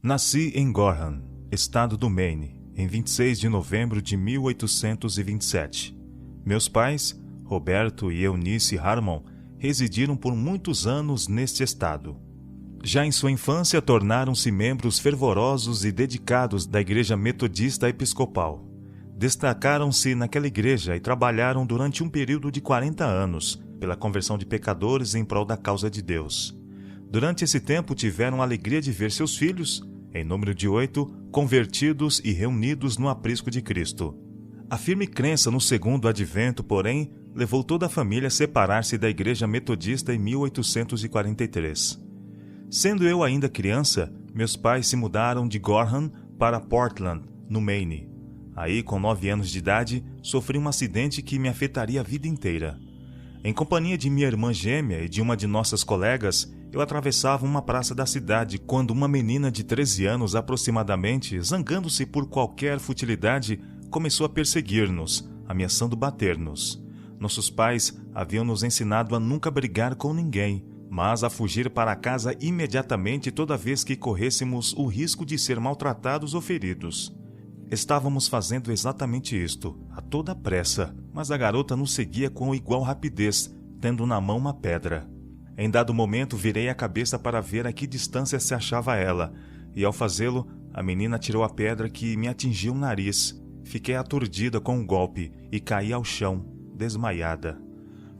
Nasci em Gorham, estado do Maine, em 26 de novembro de 1827. Meus pais, Roberto e Eunice Harmon, residiram por muitos anos neste estado. Já em sua infância, tornaram-se membros fervorosos e dedicados da Igreja Metodista Episcopal. Destacaram-se naquela igreja e trabalharam durante um período de 40 anos pela conversão de pecadores em prol da causa de Deus. Durante esse tempo, tiveram a alegria de ver seus filhos, em número de 8, convertidos e reunidos no aprisco de Cristo. A firme crença no segundo advento, porém, levou toda a família a separar-se da Igreja Metodista em 1843. Sendo eu ainda criança, meus pais se mudaram de Gorham para Portland, no Maine. Aí, com 9 anos de idade, sofri um acidente que me afetaria a vida inteira. Em companhia de minha irmã gêmea e de uma de nossas colegas, eu atravessava uma praça da cidade quando uma menina de 13 anos aproximadamente, zangando-se por qualquer futilidade, começou a perseguir-nos, ameaçando bater-nos. Nossos pais haviam nos ensinado a nunca brigar com ninguém, mas a fugir para casa imediatamente toda vez que corrêssemos o risco de ser maltratados ou feridos. Estávamos fazendo exatamente isto, a toda pressa, mas a garota nos seguia com igual rapidez, tendo na mão uma pedra. Em dado momento, virei a cabeça para ver a que distância se achava ela, e ao fazê-lo, a menina tirou a pedra que me atingiu o nariz. Fiquei aturdida com o golpe e caí ao chão, desmaiada.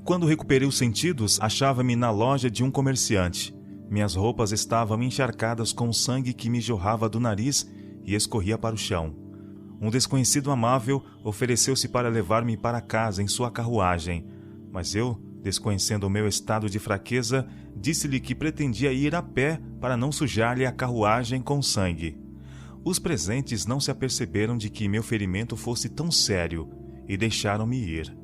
Quando recuperei os sentidos, achava-me na loja de um comerciante. Minhas roupas estavam encharcadas com o sangue que me jorrava do nariz e escorria para o chão. Um desconhecido amável ofereceu-se para levar-me para casa em sua carruagem, mas eu, desconhecendo o meu estado de fraqueza, disse-lhe que pretendia ir a pé para não sujar-lhe a carruagem com sangue. Os presentes não se aperceberam de que meu ferimento fosse tão sério e deixaram-me ir.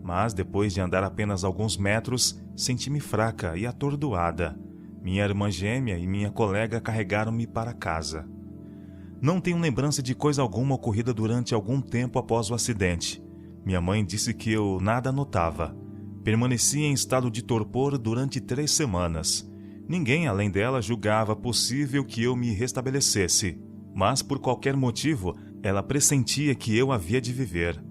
Mas, depois de andar apenas alguns metros, senti-me fraca e atordoada. Minha irmã gêmea e minha colega carregaram-me para casa. Não tenho lembrança de coisa alguma ocorrida durante algum tempo após o acidente. Minha mãe disse que eu nada notava. Permaneci em estado de torpor durante 3 semanas. Ninguém, além dela, julgava possível que eu me restabelecesse. Mas, por qualquer motivo, ela pressentia que eu havia de viver.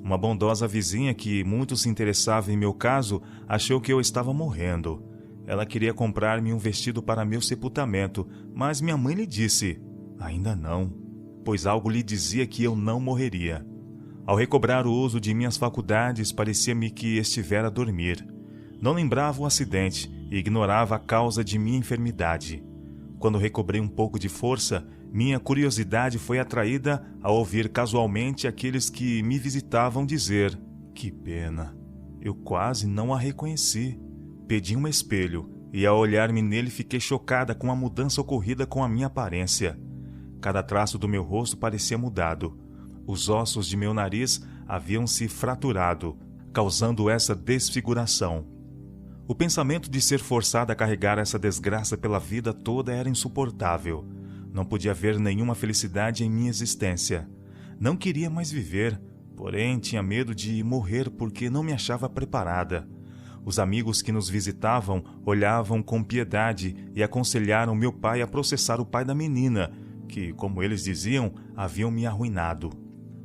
Uma bondosa vizinha que muito se interessava em meu caso achou que eu estava morrendo. Ela queria comprar-me um vestido para meu sepultamento, mas minha mãe lhe disse: ainda não, pois algo lhe dizia que eu não morreria. Ao recobrar o uso de minhas faculdades, parecia-me que estivera a dormir. Não lembrava o acidente e ignorava a causa de minha enfermidade. Quando recobrei um pouco de força, minha curiosidade foi atraída a ouvir casualmente aqueles que me visitavam dizer: que pena, eu quase não a reconheci. Pedi um espelho e, ao olhar-me nele, fiquei chocada com a mudança ocorrida com a minha aparência. Cada traço do meu rosto parecia mudado. Os ossos de meu nariz haviam se fraturado, causando essa desfiguração. O pensamento de ser forçada a carregar essa desgraça pela vida toda era insuportável. Não podia ver nenhuma felicidade em minha existência. Não queria mais viver, porém tinha medo de morrer porque não me achava preparada. Os amigos que nos visitavam olhavam com piedade e aconselharam meu pai a processar o pai da menina, que, como eles diziam, haviam me arruinado.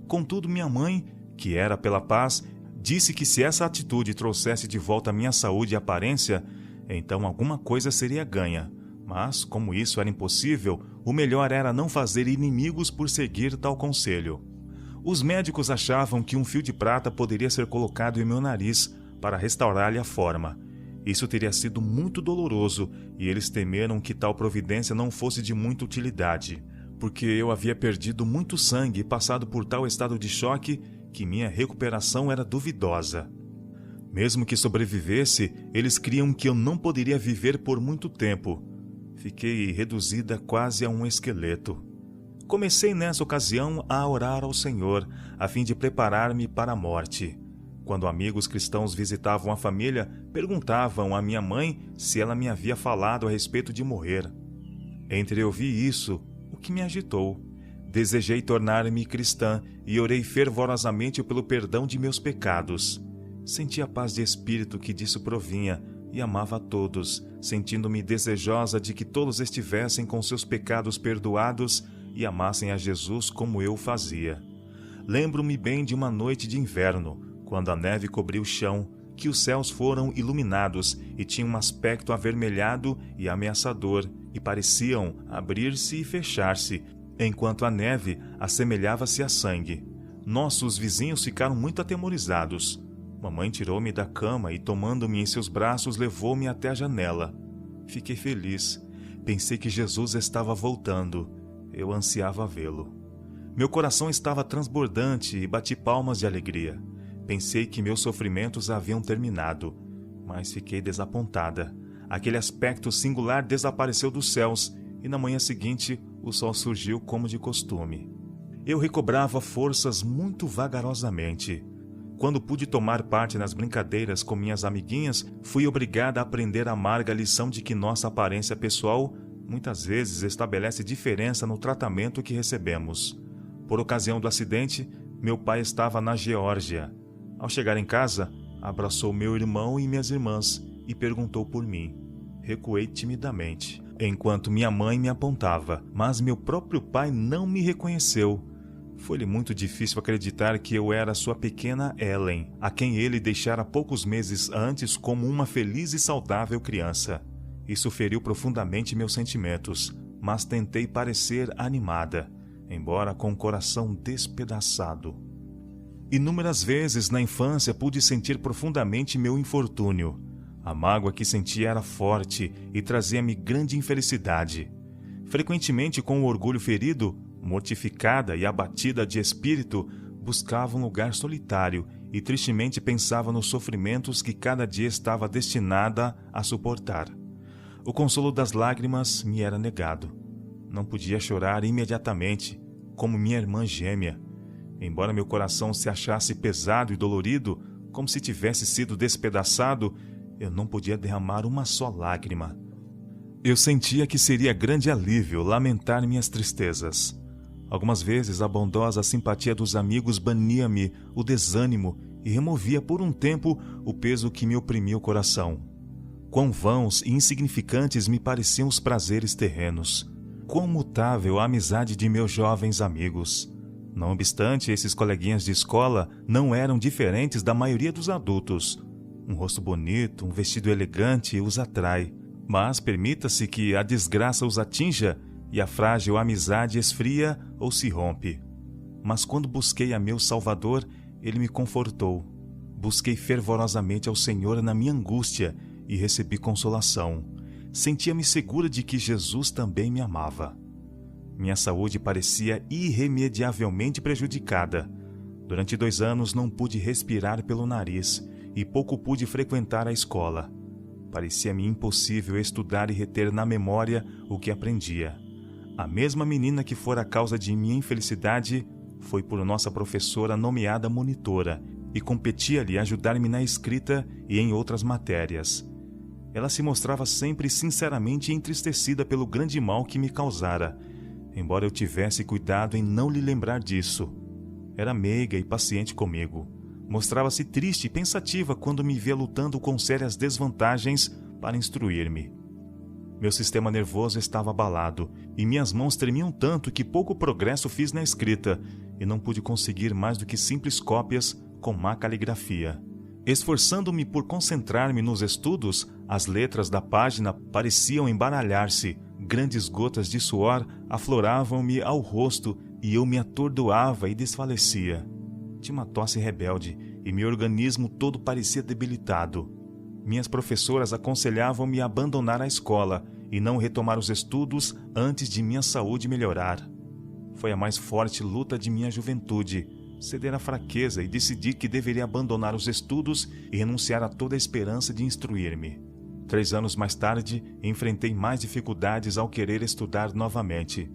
Contudo, minha mãe, que era pela paz, disse que se essa atitude trouxesse de volta a minha saúde e aparência, então alguma coisa seria ganha. Mas, como isso era impossível, o melhor era não fazer inimigos por seguir tal conselho. Os médicos achavam que um fio de prata poderia ser colocado em meu nariz para restaurar-lhe a forma. Isso teria sido muito doloroso e eles temeram que tal providência não fosse de muita utilidade, porque eu havia perdido muito sangue e passado por tal estado de choque que minha recuperação era duvidosa. Mesmo que sobrevivesse, eles criam que eu não poderia viver por muito tempo. Fiquei reduzida quase a um esqueleto. Comecei nessa ocasião a orar ao Senhor, a fim de preparar-me para a morte. Quando amigos cristãos visitavam a família, perguntavam à minha mãe se ela me havia falado a respeito de morrer. Entreouvi isso, o que me agitou. Desejei tornar-me cristã e orei fervorosamente pelo perdão de meus pecados. Senti a paz de espírito que disso provinha e amava a todos, sentindo-me desejosa de que todos estivessem com seus pecados perdoados e amassem a Jesus como eu fazia. Lembro-me bem de uma noite de inverno, quando a neve cobriu o chão, que os céus foram iluminados e tinham um aspecto avermelhado e ameaçador, e pareciam abrir-se e fechar-se, enquanto a neve assemelhava-se a sangue. Nossos vizinhos ficaram muito atemorizados. Mamãe tirou-me da cama e, tomando-me em seus braços, levou-me até a janela. Fiquei feliz. Pensei que Jesus estava voltando. Eu ansiava vê-lo. Meu coração estava transbordante e bati palmas de alegria. Pensei que meus sofrimentos haviam terminado, mas fiquei desapontada. Aquele aspecto singular desapareceu dos céus e na manhã seguinte o sol surgiu como de costume. Eu recobrava forças muito vagarosamente. Quando pude tomar parte nas brincadeiras com minhas amiguinhas, fui obrigada a aprender a amarga lição de que nossa aparência pessoal muitas vezes estabelece diferença no tratamento que recebemos. Por ocasião do acidente, meu pai estava na Geórgia. Ao chegar em casa, abraçou meu irmão e minhas irmãs e perguntou por mim. Recuei timidamente, enquanto minha mãe me apontava, mas meu próprio pai não me reconheceu. Foi-lhe muito difícil acreditar que eu era sua pequena Ellen, a quem ele deixara poucos meses antes como uma feliz e saudável criança. Isso feriu profundamente meus sentimentos, mas tentei parecer animada, embora com o coração despedaçado. Inúmeras vezes na infância pude sentir profundamente meu infortúnio. A mágoa que sentia era forte e trazia-me grande infelicidade. Frequentemente, com o orgulho ferido, mortificada e abatida de espírito, buscava um lugar solitário e tristemente pensava nos sofrimentos que cada dia estava destinada a suportar. O consolo das lágrimas me era negado. Não podia chorar imediatamente, como minha irmã gêmea. Embora meu coração se achasse pesado e dolorido, como se tivesse sido despedaçado, eu não podia derramar uma só lágrima. Eu sentia que seria grande alívio lamentar minhas tristezas. Algumas vezes a bondosa simpatia dos amigos bania-me o desânimo e removia por um tempo o peso que me oprimia o coração. Quão vãos e insignificantes me pareciam os prazeres terrenos. Quão mutável a amizade de meus jovens amigos. Não obstante, esses coleguinhas de escola não eram diferentes da maioria dos adultos. Um rosto bonito, um vestido elegante os atrai. Mas permita-se que a desgraça os atinja e a frágil amizade esfria ou se rompe. Mas quando busquei a meu Salvador, ele me confortou. Busquei fervorosamente ao Senhor na minha angústia e recebi consolação. Sentia-me segura de que Jesus também me amava. Minha saúde parecia irremediavelmente prejudicada. Durante 2 anos não pude respirar pelo nariz e pouco pude frequentar a escola. Parecia-me impossível estudar e reter na memória o que aprendia. A mesma menina que fora a causa de minha infelicidade foi por nossa professora nomeada monitora e competia-lhe ajudar-me na escrita e em outras matérias. Ela se mostrava sempre sinceramente entristecida pelo grande mal que me causara, embora eu tivesse cuidado em não lhe lembrar disso. Era meiga e paciente comigo. Mostrava-se triste e pensativa quando me via lutando com sérias desvantagens para instruir-me. Meu sistema nervoso estava abalado e minhas mãos tremiam tanto que pouco progresso fiz na escrita e não pude conseguir mais do que simples cópias com má caligrafia. Esforçando-me por concentrar-me nos estudos, as letras da página pareciam embaralhar-se. Grandes gotas de suor afloravam-me ao rosto e eu me atordoava e desfalecia. Tinha uma tosse rebelde e meu organismo todo parecia debilitado. Minhas professoras aconselhavam-me a abandonar a escola e não retomar os estudos antes de minha saúde melhorar. Foi a mais forte luta de minha juventude, ceder à fraqueza e decidir que deveria abandonar os estudos e renunciar a toda a esperança de instruir-me. 3 anos mais tarde, enfrentei mais dificuldades ao querer estudar novamente.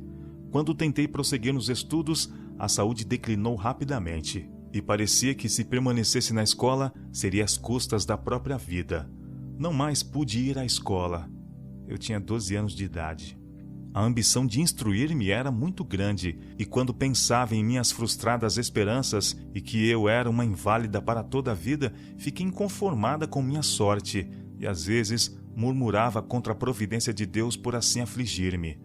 Quando tentei prosseguir nos estudos, a saúde declinou rapidamente e parecia que se permanecesse na escola seria às custas da própria vida. Não mais pude ir à escola. Eu tinha 12 anos de idade. A ambição de instruir-me era muito grande e quando pensava em minhas frustradas esperanças e que eu era uma inválida para toda a vida, fiquei inconformada com minha sorte. e às vezes murmurava contra a providência de Deus por assim afligir-me.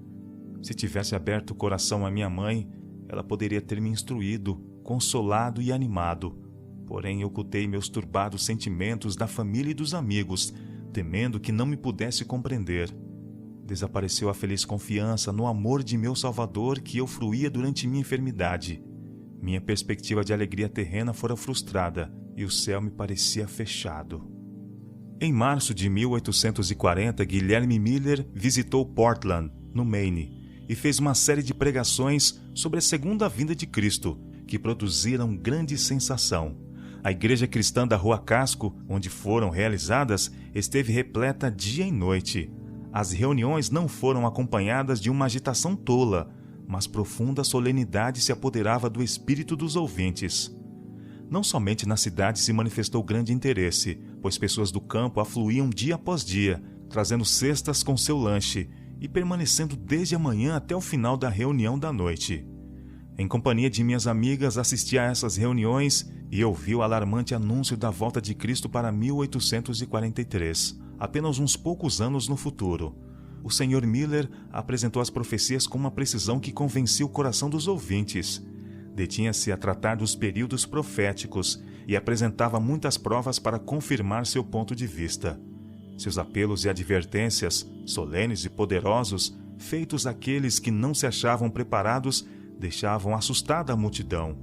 Se tivesse aberto o coração à minha mãe, ela poderia ter me instruído, consolado e animado. Porém, ocultei meus turbados sentimentos da família e dos amigos, temendo que não me pudesse compreender. Desapareceu a feliz confiança no amor de meu Salvador que eu fruía durante minha enfermidade. Minha perspectiva de alegria terrena fora frustrada e o céu me parecia fechado. Em março de 1840, Guilherme Miller visitou Portland, no Maine, e fez uma série de pregações sobre a segunda vinda de Cristo, que produziram grande sensação. A igreja cristã da Rua Casco, onde foram realizadas, esteve repleta dia e noite. As reuniões não foram acompanhadas de uma agitação tola, mas profunda solenidade se apoderava do espírito dos ouvintes. Não somente na cidade se manifestou grande interesse, pois pessoas do campo afluíam dia após dia, trazendo cestas com seu lanche e permanecendo desde a manhã até o final da reunião da noite. Em companhia de minhas amigas, assisti a essas reuniões e ouvi o alarmante anúncio da volta de Cristo para 1843, apenas uns poucos anos no futuro. O Sr. Miller apresentou as profecias com uma precisão que convencia o coração dos ouvintes. Detinha-se a tratar dos períodos proféticos e apresentava muitas provas para confirmar seu ponto de vista. Seus apelos e advertências, solenes e poderosos, feitos àqueles que não se achavam preparados, deixavam assustada a multidão.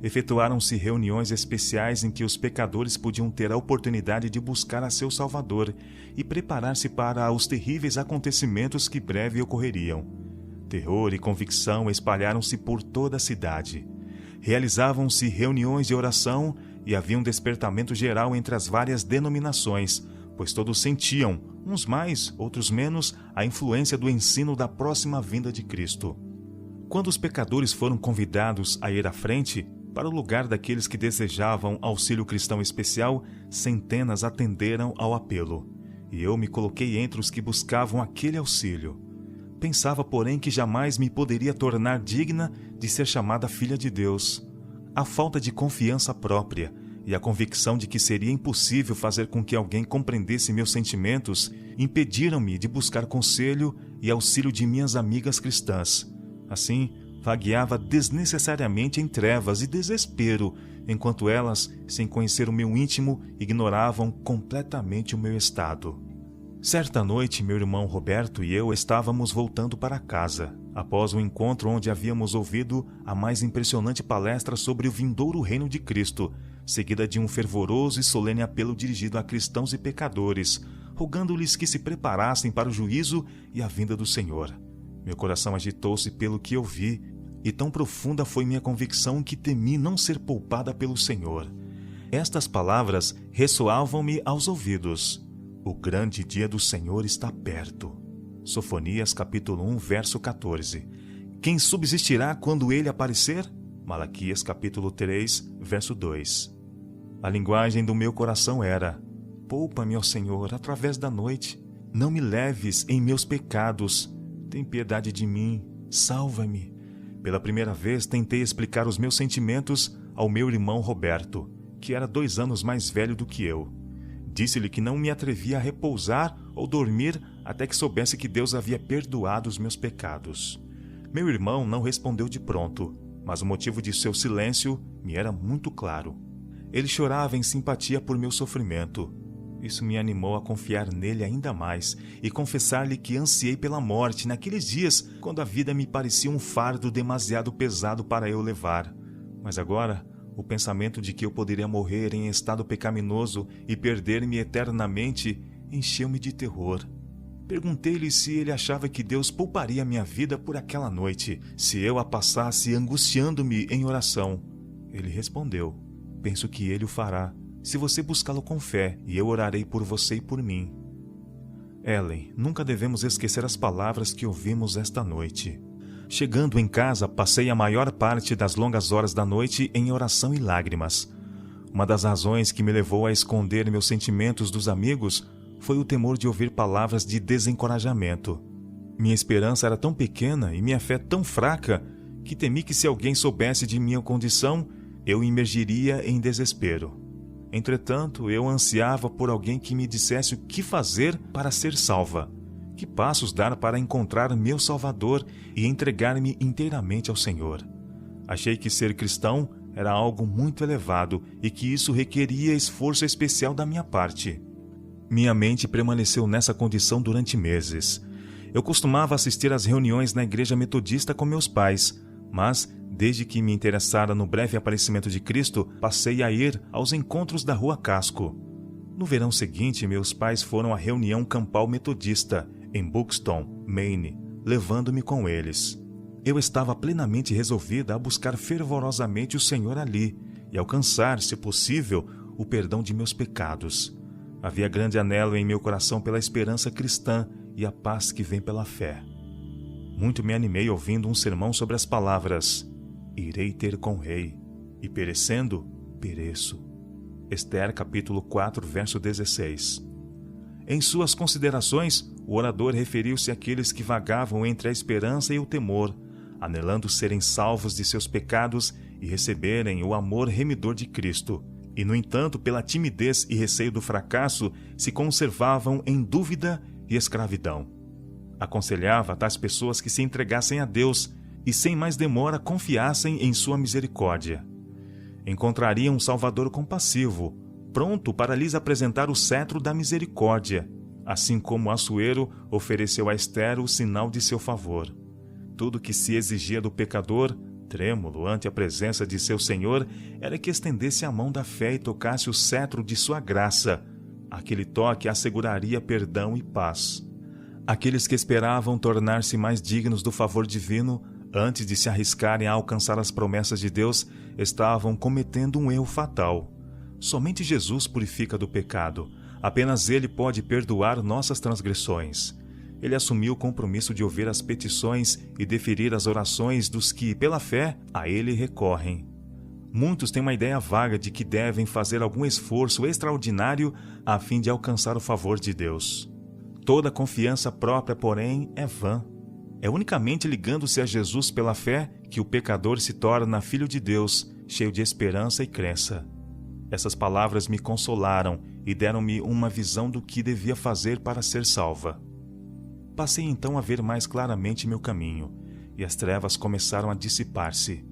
Efetuaram-se reuniões especiais em que os pecadores podiam ter a oportunidade de buscar a seu Salvador e preparar-se para os terríveis acontecimentos que breve ocorreriam. Terror e convicção espalharam-se por toda a cidade. Realizavam-se reuniões de oração e havia um despertamento geral entre as várias denominações, pois todos sentiam, uns mais, outros menos, a influência do ensino da próxima vinda de Cristo. Quando os pecadores foram convidados a ir à frente, para o lugar daqueles que desejavam auxílio cristão especial, centenas atenderam ao apelo, e eu me coloquei entre os que buscavam aquele auxílio. Pensava, porém, que jamais me poderia tornar digna de ser chamada filha de Deus. A falta de confiança própria e a convicção de que seria impossível fazer com que alguém compreendesse meus sentimentos impediram-me de buscar conselho e auxílio de minhas amigas cristãs. Assim, vagueava desnecessariamente em trevas e desespero, enquanto elas, sem conhecer o meu íntimo, ignoravam completamente o meu estado. Certa noite, meu irmão Roberto e eu estávamos voltando para casa, após o encontro onde havíamos ouvido a mais impressionante palestra sobre o vindouro reino de Cristo, seguida de um fervoroso e solene apelo dirigido a cristãos e pecadores, rogando-lhes que se preparassem para o juízo e a vinda do Senhor. Meu coração agitou-se pelo que eu vi, e tão profunda foi minha convicção que temi não ser poupada pelo Senhor. Estas palavras ressoavam-me aos ouvidos. O grande dia do Senhor está perto. Sofonias capítulo 1, verso 14. Quem subsistirá quando ele aparecer? Malaquias capítulo 3, verso 2. A linguagem do meu coração era: poupa-me, ó Senhor, através da noite. Não me leves em meus pecados. Tem piedade de mim, salva-me. Pela primeira vez tentei explicar os meus sentimentos ao meu irmão Roberto, que era 2 anos mais velho do que eu. Disse-lhe que não me atrevia a repousar ou dormir até que soubesse que Deus havia perdoado os meus pecados. Meu irmão não respondeu de pronto, mas o motivo de seu silêncio me era muito claro. Ele chorava em simpatia por meu sofrimento. Isso me animou a confiar nele ainda mais e confessar-lhe que ansiei pela morte naqueles dias quando a vida me parecia um fardo demasiado pesado para eu levar. Mas agora, o pensamento de que eu poderia morrer em estado pecaminoso e perder-me eternamente encheu-me de terror. Perguntei-lhe se ele achava que Deus pouparia minha vida por aquela noite, se eu a passasse angustiando-me em oração. Ele respondeu: penso que ele o fará, se você buscá-lo com fé, e eu orarei por você e por mim. Ellen, nunca devemos esquecer as palavras que ouvimos esta noite. Chegando em casa, passei a maior parte das longas horas da noite em oração e lágrimas. Uma das razões que me levou a esconder meus sentimentos dos amigos foi o temor de ouvir palavras de desencorajamento. Minha esperança era tão pequena e minha fé tão fraca que temi que se alguém soubesse de minha condição, eu imergiria em desespero. Entretanto, eu ansiava por alguém que me dissesse o que fazer para ser salva, que passos dar para encontrar meu Salvador e entregar-me inteiramente ao Senhor. Achei que ser cristão era algo muito elevado e que isso requeria esforço especial da minha parte. Minha mente permaneceu nessa condição durante meses. Eu costumava assistir às reuniões na igreja metodista com meus pais, mas, desde que me interessara no breve aparecimento de Cristo, passei a ir aos encontros da Rua Casco. No verão seguinte, meus pais foram à reunião campal metodista, em Buxton, Maine, levando-me com eles. Eu estava plenamente resolvida a buscar fervorosamente o Senhor ali e alcançar, se possível, o perdão de meus pecados. Havia grande anelo em meu coração pela esperança cristã e a paz que vem pela fé. Muito me animei ouvindo um sermão sobre as palavras: irei ter com o rei, e perecendo, pereço. Esther capítulo 4, verso 16. Em suas considerações, o orador referiu-se àqueles que vagavam entre a esperança e o temor, anelando serem salvos de seus pecados e receberem o amor remidor de Cristo, e, no entanto, pela timidez e receio do fracasso, se conservavam em dúvida e escravidão. Aconselhava a tais pessoas que se entregassem a Deus e, sem mais demora, confiassem em sua misericórdia. Encontrariam um Salvador compassivo, pronto para lhes apresentar o cetro da misericórdia, assim como Assuero ofereceu a Esther o sinal de seu favor. Tudo que se exigia do pecador, trêmulo ante a presença de seu Senhor, era que estendesse a mão da fé e tocasse o cetro de sua graça. Aquele toque asseguraria perdão e paz. Aqueles que esperavam tornar-se mais dignos do favor divino, antes de se arriscarem a alcançar as promessas de Deus, estavam cometendo um erro fatal. Somente Jesus purifica do pecado. Apenas Ele pode perdoar nossas transgressões. Ele assumiu o compromisso de ouvir as petições e deferir as orações dos que, pela fé, a Ele recorrem. Muitos têm uma ideia vaga de que devem fazer algum esforço extraordinário a fim de alcançar o favor de Deus. Toda confiança própria, porém, é vã. É unicamente ligando-se a Jesus pela fé que o pecador se torna filho de Deus, cheio de esperança e crença. Essas palavras me consolaram e deram-me uma visão do que devia fazer para ser salva. Passei então a ver mais claramente meu caminho, e as trevas começaram a dissipar-se.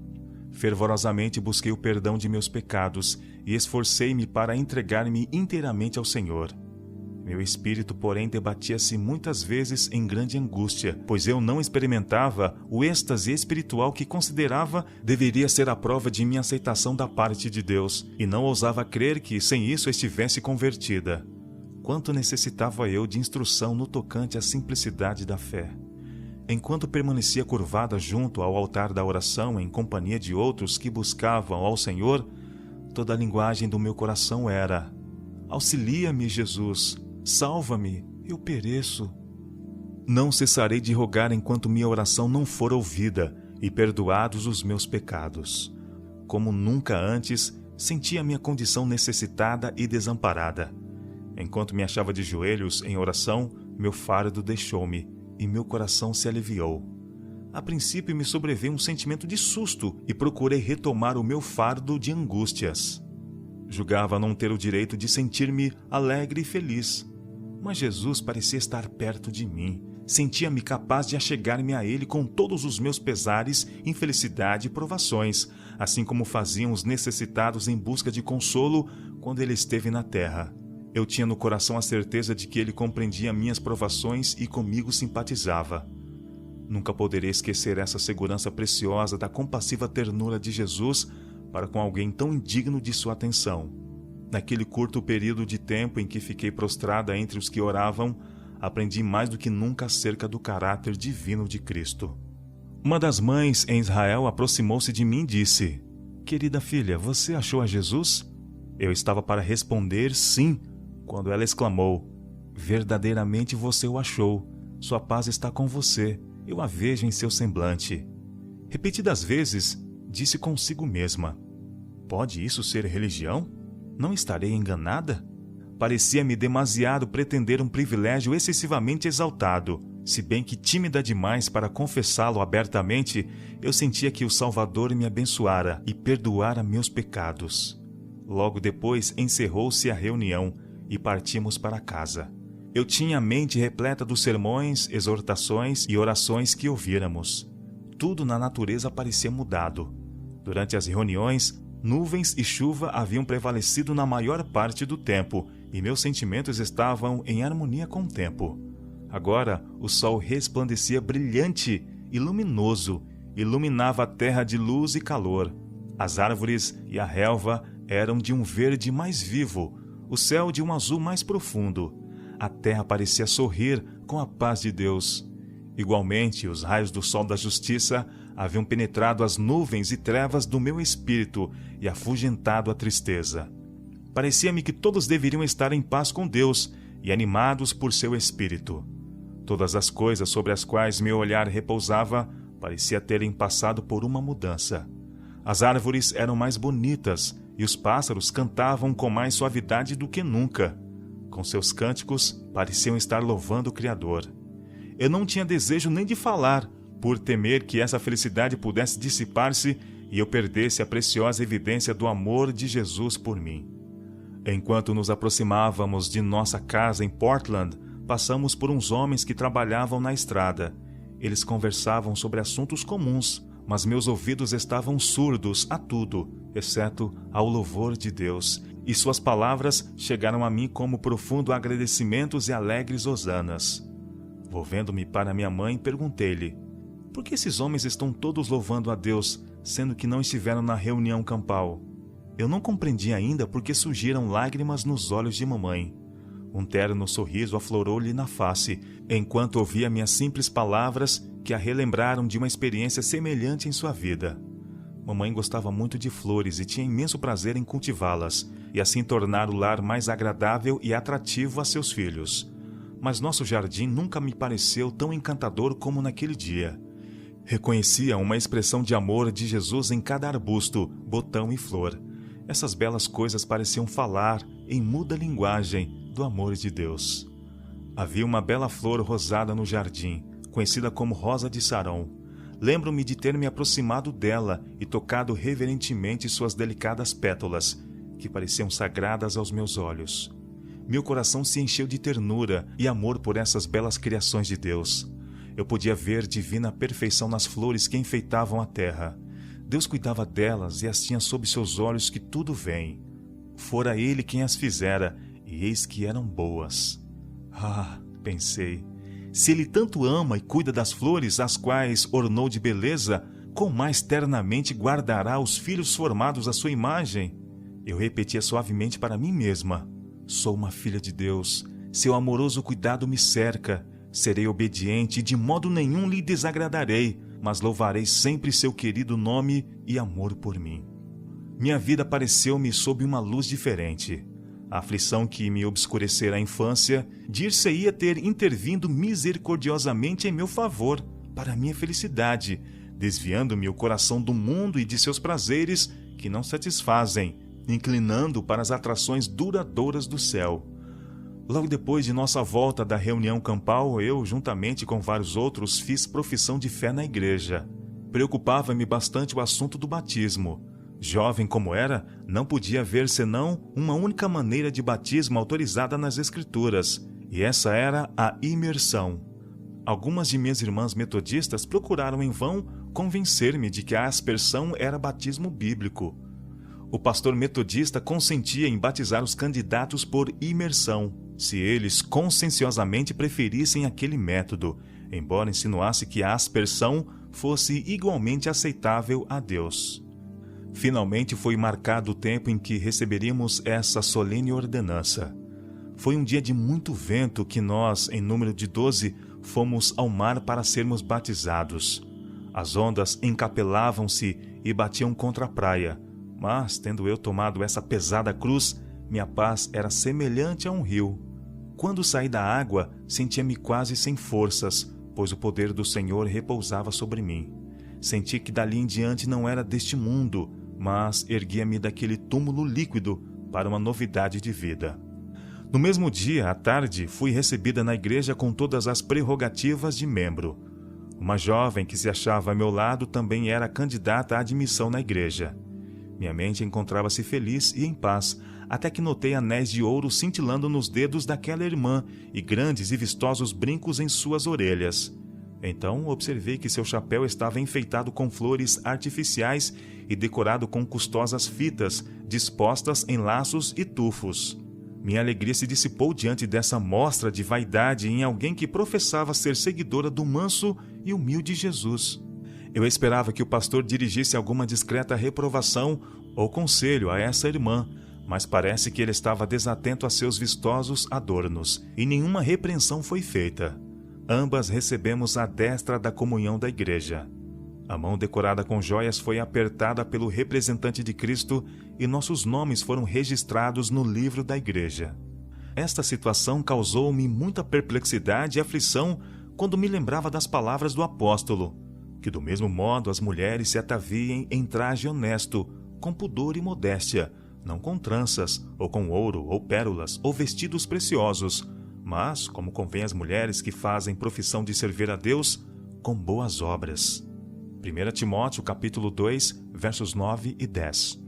Fervorosamente busquei o perdão de meus pecados e esforcei-me para entregar-me inteiramente ao Senhor. Meu espírito, porém, debatia-se muitas vezes em grande angústia, pois eu não experimentava o êxtase espiritual que considerava deveria ser a prova de minha aceitação da parte de Deus, e não ousava crer que, sem isso, estivesse convertida. Quanto necessitava eu de instrução no tocante à simplicidade da fé. Enquanto permanecia curvada junto ao altar da oração em companhia de outros que buscavam ao Senhor, toda a linguagem do meu coração era: auxilia-me, Jesus, salva-me, eu pereço. Não cessarei de rogar enquanto minha oração não for ouvida e perdoados os meus pecados. Como nunca antes, sentia minha condição necessitada e desamparada. Enquanto me achava de joelhos em oração, meu fardo deixou-me e meu coração se aliviou. A princípio me sobreveio um sentimento de susto e procurei retomar o meu fardo de angústias. Julgava não ter o direito de sentir-me alegre e feliz. Mas Jesus parecia estar perto de mim. Sentia-me capaz de achegar-me a Ele com todos os meus pesares, infelicidade e provações, assim como faziam os necessitados em busca de consolo quando Ele esteve na terra. Eu tinha no coração a certeza de que Ele compreendia minhas provações e comigo simpatizava. Nunca poderei esquecer essa segurança preciosa da compassiva ternura de Jesus para com alguém tão indigno de sua atenção. Naquele curto período de tempo em que fiquei prostrada entre os que oravam, aprendi mais do que nunca acerca do caráter divino de Cristo. Uma das mães em Israel aproximou-se de mim e disse: "Querida filha, você achou a Jesus?" Eu estava para responder sim, quando ela exclamou: "Verdadeiramente você o achou. Sua paz está com você. Eu a vejo em seu semblante." Repetidas vezes, disse consigo mesma: "Pode isso ser religião? Não estarei enganada?" Parecia-me demasiado pretender um privilégio excessivamente exaltado. Se bem que tímida demais para confessá-lo abertamente, eu sentia que o Salvador me abençoara e perdoara meus pecados. Logo depois encerrou-se a reunião e partimos para casa. Eu tinha a mente repleta dos sermões, exortações e orações que ouvíramos. Tudo na natureza parecia mudado. Durante as reuniões, nuvens e chuva haviam prevalecido na maior parte do tempo e meus sentimentos estavam em harmonia com o tempo. Agora, o sol resplandecia brilhante e luminoso, iluminava a terra de luz e calor. As árvores e a relva eram de um verde mais vivo, o céu de um azul mais profundo. A terra parecia sorrir com a paz de Deus. Igualmente, os raios do sol da justiça haviam penetrado as nuvens e trevas do meu espírito e afugentado a tristeza. Parecia-me que todos deveriam estar em paz com Deus e animados por seu espírito. Todas as coisas sobre as quais meu olhar repousava parecia terem passado por uma mudança. As árvores eram mais bonitas e os pássaros cantavam com mais suavidade do que nunca. Com seus cânticos, pareciam estar louvando o Criador. Eu não tinha desejo nem de falar, por temer que essa felicidade pudesse dissipar-se e eu perdesse a preciosa evidência do amor de Jesus por mim. Enquanto nos aproximávamos de nossa casa em Portland, passamos por uns homens que trabalhavam na estrada. Eles conversavam sobre assuntos comuns, mas meus ouvidos estavam surdos a tudo, exceto ao louvor de Deus, e suas palavras chegaram a mim como profundo agradecimentos e alegres hosanas. Volvendo-me para minha mãe, perguntei-lhe: por que esses homens estão todos louvando a Deus, sendo que não estiveram na reunião campal? Eu não compreendi ainda por que surgiram lágrimas nos olhos de mamãe. Um terno sorriso aflorou-lhe na face, enquanto ouvia minhas simples palavras que a relembraram de uma experiência semelhante em sua vida. Mamãe gostava muito de flores e tinha imenso prazer em cultivá-las, e assim tornar o lar mais agradável e atrativo a seus filhos. Mas nosso jardim nunca me pareceu tão encantador como naquele dia. Reconhecia uma expressão de amor de Jesus em cada arbusto, botão e flor. Essas belas coisas pareciam falar, em muda linguagem, do amor de Deus. Havia uma bela flor rosada no jardim, conhecida como Rosa de Saron. Lembro-me de ter me aproximado dela e tocado reverentemente suas delicadas pétalas, que pareciam sagradas aos meus olhos. Meu coração se encheu de ternura e amor por essas belas criações de Deus. Eu podia ver divina perfeição nas flores que enfeitavam a terra. Deus cuidava delas e as tinha sob seus olhos que tudo vem. Fora Ele quem as fizera, e eis que eram boas. Ah, pensei, se Ele tanto ama e cuida das flores, as quais ornou de beleza, quão mais ternamente guardará os filhos formados à sua imagem? Eu repetia suavemente para mim mesma: sou uma filha de Deus, seu amoroso cuidado me cerca, serei obediente e de modo nenhum lhe desagradarei, mas louvarei sempre seu querido nome e amor por mim. Minha vida pareceu-me sob uma luz diferente. A aflição que me obscurecera a infância dir-se-ia ter intervindo misericordiosamente em meu favor, para minha felicidade, desviando-me o coração do mundo e de seus prazeres que não satisfazem, inclinando para as atrações duradouras do céu. Logo depois de nossa volta da reunião campal, eu, juntamente com vários outros, fiz profissão de fé na igreja. Preocupava-me bastante o assunto do batismo. Jovem como era, não podia haver senão uma única maneira de batismo autorizada nas Escrituras, e essa era a imersão. Algumas de minhas irmãs metodistas procuraram em vão convencer-me de que a aspersão era batismo bíblico. O pastor metodista consentia em batizar os candidatos por imersão, se eles conscienciosamente preferissem aquele método, embora insinuasse que a aspersão fosse igualmente aceitável a Deus. Finalmente foi marcado o tempo em que receberíamos essa solene ordenança. Foi um dia de muito vento que nós, em número de 12, fomos ao mar para sermos batizados. As ondas encapelavam-se e batiam contra a praia, mas, tendo eu tomado essa pesada cruz, minha paz era semelhante a um rio. Quando saí da água, sentia-me quase sem forças, pois o poder do Senhor repousava sobre mim. Senti que dali em diante não era deste mundo, mas erguia-me daquele túmulo líquido para uma novidade de vida. No mesmo dia, à tarde, fui recebida na igreja com todas as prerrogativas de membro. Uma jovem que se achava a meu lado também era candidata à admissão na igreja. Minha mente encontrava-se feliz e em paz, até que notei anéis de ouro cintilando nos dedos daquela irmã e grandes e vistosos brincos em suas orelhas. Então observei que seu chapéu estava enfeitado com flores artificiais e decorado com custosas fitas, dispostas em laços e tufos. Minha alegria se dissipou diante dessa mostra de vaidade em alguém que professava ser seguidora do manso e humilde Jesus. Eu esperava que o pastor dirigisse alguma discreta reprovação ou conselho a essa irmã, mas parece que ele estava desatento a seus vistosos adornos, e nenhuma repreensão foi feita. Ambas recebemos a destra da comunhão da igreja. A mão decorada com joias foi apertada pelo representante de Cristo e nossos nomes foram registrados no livro da igreja. Esta situação causou-me muita perplexidade e aflição quando me lembrava das palavras do apóstolo, que do mesmo modo as mulheres se ataviem em traje honesto, com pudor e modéstia, não com tranças, ou com ouro, ou pérolas, ou vestidos preciosos, mas, como convém às mulheres que fazem profissão de servir a Deus, com boas obras. 1 Timóteo capítulo 2, versos 9 e 10.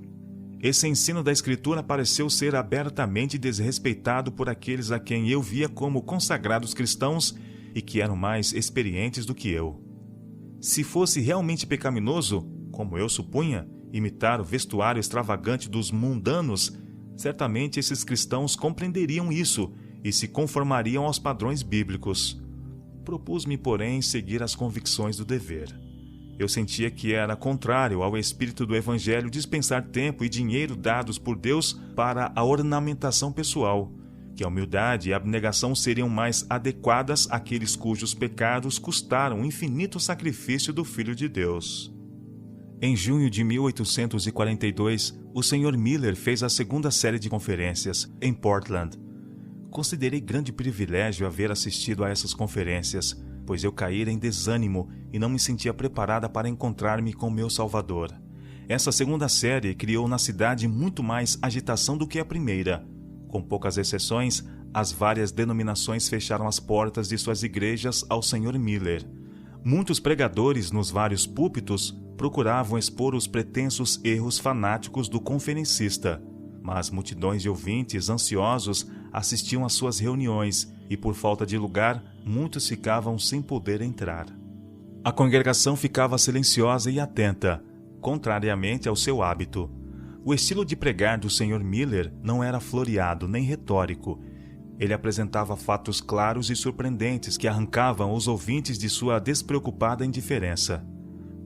Esse ensino da Escritura pareceu ser abertamente desrespeitado por aqueles a quem eu via como consagrados cristãos e que eram mais experientes do que eu. Se fosse realmente pecaminoso, como eu supunha, imitar o vestuário extravagante dos mundanos, certamente esses cristãos compreenderiam isso e se conformariam aos padrões bíblicos. Propus-me, porém, seguir as convicções do dever. Eu sentia que era contrário ao espírito do Evangelho dispensar tempo e dinheiro dados por Deus para a ornamentação pessoal, que a humildade e a abnegação seriam mais adequadas àqueles cujos pecados custaram o infinito sacrifício do Filho de Deus. Em junho de 1842, o Sr. Miller fez a segunda série de conferências, em Portland. Considerei grande privilégio haver assistido a essas conferências, pois eu caíra em desânimo e não me sentia preparada para encontrar-me com meu Salvador. Essa segunda série criou na cidade muito mais agitação do que a primeira. Com poucas exceções, as várias denominações fecharam as portas de suas igrejas ao Sr. Miller. Muitos pregadores nos vários púlpitos procuravam expor os pretensos erros fanáticos do conferencista, mas multidões de ouvintes ansiosos assistiam às suas reuniões e, por falta de lugar, muitos ficavam sem poder entrar. A congregação ficava silenciosa e atenta, contrariamente ao seu hábito. O estilo de pregar do Sr. Miller não era floreado nem retórico. Ele apresentava fatos claros e surpreendentes que arrancavam os ouvintes de sua despreocupada indiferença.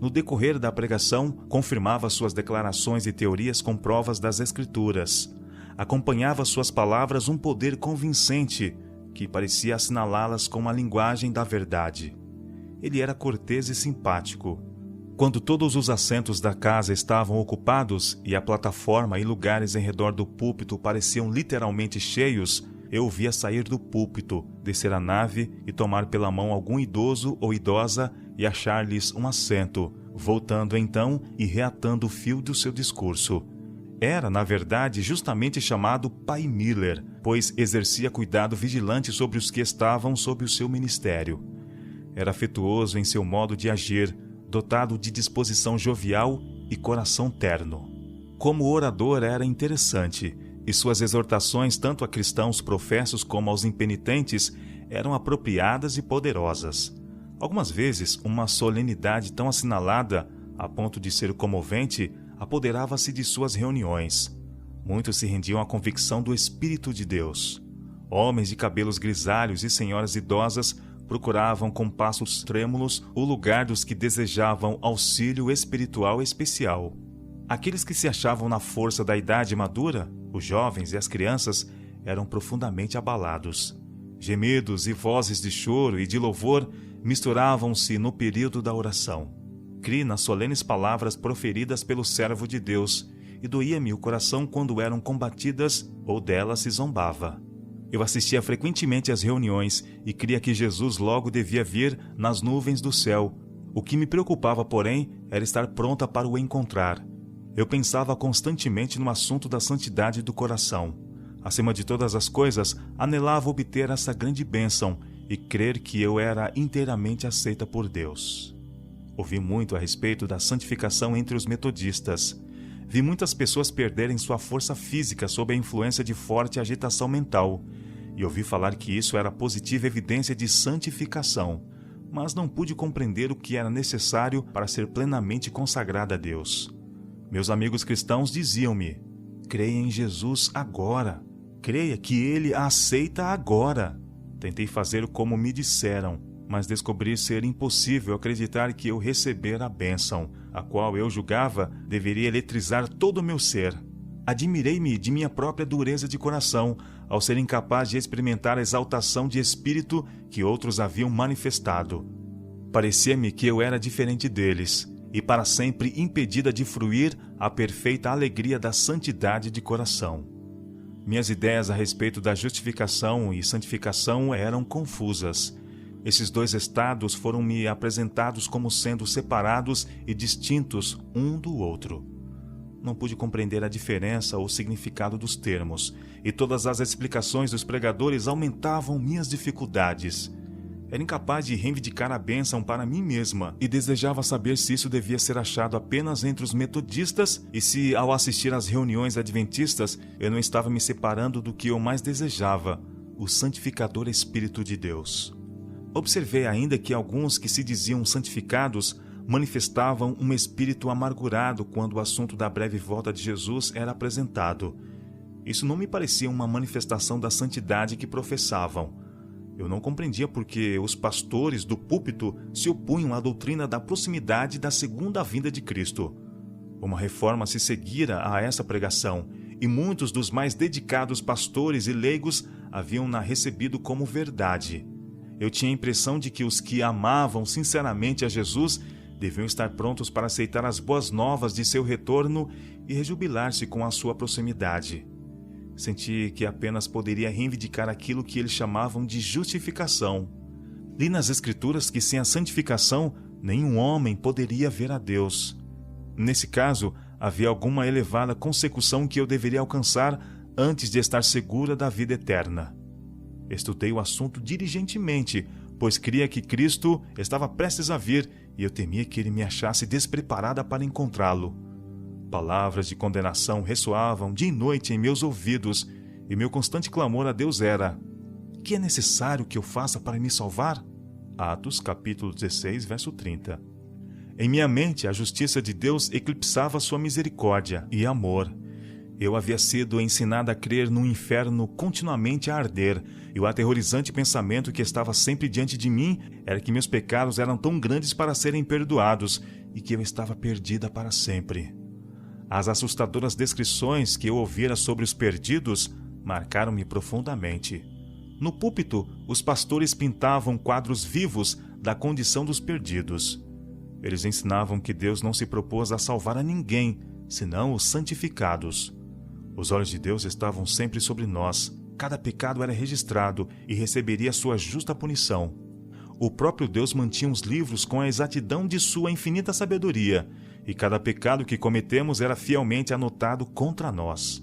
No decorrer da pregação, confirmava suas declarações e teorias com provas das Escrituras. Acompanhava suas palavras um poder convincente, que parecia assinalá-las com a linguagem da verdade. Ele era cortês e simpático. Quando todos os assentos da casa estavam ocupados e a plataforma e lugares em redor do púlpito pareciam literalmente cheios, eu o via sair do púlpito, descer a nave e tomar pela mão algum idoso ou idosa e achar-lhes um assento, voltando então e reatando o fio do seu discurso. Era, na verdade, justamente chamado Pai Miller, pois exercia cuidado vigilante sobre os que estavam sob o seu ministério. Era afetuoso em seu modo de agir, dotado de disposição jovial e coração terno. Como orador era interessante, e suas exortações tanto a cristãos professos como aos impenitentes eram apropriadas e poderosas. Algumas vezes, uma solenidade tão assinalada, a ponto de ser comovente, apoderava-se de suas reuniões. Muitos se rendiam à convicção do Espírito de Deus. Homens de cabelos grisalhos e senhoras idosas procuravam com passos trêmulos o lugar dos que desejavam auxílio espiritual especial. Aqueles que se achavam na força da idade madura, os jovens e as crianças, eram profundamente abalados. Gemidos e vozes de choro e de louvor misturavam-se no período da oração. Criei nas solenes palavras proferidas pelo servo de Deus, e doía-me o coração quando eram combatidas ou delas se zombava. Eu assistia frequentemente às reuniões e cria que Jesus logo devia vir nas nuvens do céu. O que me preocupava, porém, era estar pronta para o encontrar. Eu pensava constantemente no assunto da santidade do coração. Acima de todas as coisas, anelava obter essa grande bênção e crer que eu era inteiramente aceita por Deus. Ouvi muito a respeito da santificação entre os metodistas. vi muitas pessoas perderem sua força física sob a influência de forte agitação mental, e ouvi falar que isso era positiva evidência de santificação, mas não pude compreender o que era necessário para ser plenamente consagrada a Deus. Meus amigos cristãos diziam-me: creia em Jesus agora, creia que Ele a aceita agora. Tentei fazer como me disseram, mas descobri ser impossível acreditar que eu receber a bênção, a qual eu julgava deveria eletrizar todo o meu ser. Admirei-me de minha própria dureza de coração, ao ser incapaz de experimentar a exaltação de espírito que outros haviam manifestado. Parecia-me que eu era diferente deles, e para sempre impedida de fruir a perfeita alegria da santidade de coração. Minhas ideias a respeito da justificação e santificação eram confusas. Esses dois estados foram-me apresentados como sendo separados e distintos um do outro. Não pude compreender a diferença ou significado dos termos, e todas as explicações dos pregadores aumentavam minhas dificuldades. Era incapaz de reivindicar a bênção para mim mesma e desejava saber se isso devia ser achado apenas entre os metodistas e se, ao assistir às reuniões adventistas, eu não estava me separando do que eu mais desejava, o santificador Espírito de Deus. Observei ainda que alguns que se diziam santificados manifestavam um espírito amargurado quando o assunto da breve volta de Jesus era apresentado. Isso não me parecia uma manifestação da santidade que professavam. Eu não compreendia porque os pastores do púlpito se opunham à doutrina da proximidade da segunda vinda de Cristo. Uma reforma se seguira a essa pregação, e muitos dos mais dedicados pastores e leigos haviam-na recebido como verdade. Eu tinha a impressão de que os que amavam sinceramente a Jesus deviam estar prontos para aceitar as boas novas de seu retorno e rejubilar-se com a sua proximidade. Senti que apenas poderia reivindicar aquilo que eles chamavam de justificação. Li nas Escrituras que sem a santificação nenhum homem poderia ver a Deus. Nesse caso, havia alguma elevada consecução que eu deveria alcançar antes de estar segura da vida eterna. Estudei o assunto diligentemente, pois cria que Cristo estava prestes a vir e eu temia que ele me achasse despreparada para encontrá-lo. Palavras de condenação ressoavam dia e noite em meus ouvidos, e meu constante clamor a Deus era: que é necessário que eu faça para me salvar? Atos capítulo 16, verso 30. Em minha mente, a justiça de Deus eclipsava sua misericórdia e amor. Eu havia sido ensinada a crer num inferno continuamente a arder, e o aterrorizante pensamento que estava sempre diante de mim era que meus pecados eram tão grandes para serem perdoados e que eu estava perdida para sempre. As assustadoras descrições que eu ouvira sobre os perdidos marcaram-me profundamente. No púlpito, os pastores pintavam quadros vivos da condição dos perdidos. Eles ensinavam que Deus não se propôs a salvar a ninguém, senão os santificados. Os olhos de Deus estavam sempre sobre nós. Cada pecado era registrado e receberia sua justa punição. O próprio Deus mantinha os livros com a exatidão de sua infinita sabedoria, e cada pecado que cometemos era fielmente anotado contra nós.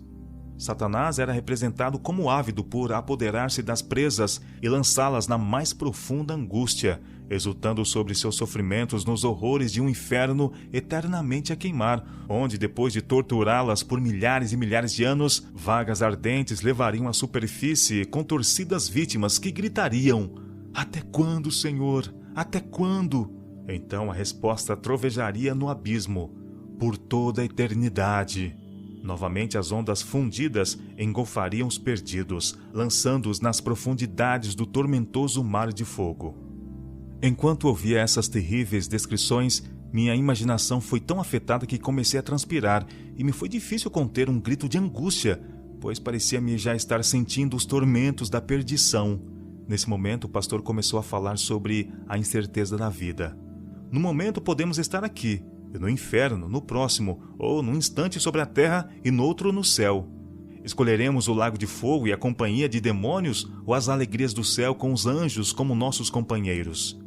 Satanás era representado como ávido por apoderar-se das presas e lançá-las na mais profunda angústia, exultando sobre seus sofrimentos nos horrores de um inferno eternamente a queimar, onde, depois de torturá-las por milhares e milhares de anos, vagas ardentes levariam à superfície contorcidas vítimas que gritariam: "Até quando, Senhor? Até quando?" Então a resposta trovejaria no abismo: "Por toda a eternidade." Novamente as ondas fundidas engolfariam os perdidos, lançando-os nas profundidades do tormentoso mar de fogo. Enquanto ouvia essas terríveis descrições, minha imaginação foi tão afetada que comecei a transpirar e me foi difícil conter um grito de angústia, pois parecia-me já estar sentindo os tormentos da perdição. Nesse momento, o pastor começou a falar sobre a incerteza da vida. No momento podemos estar aqui, e no inferno, no próximo, ou num instante sobre a terra e no outro no céu. Escolheremos o lago de fogo e a companhia de demônios ou as alegrias do céu com os anjos como nossos companheiros?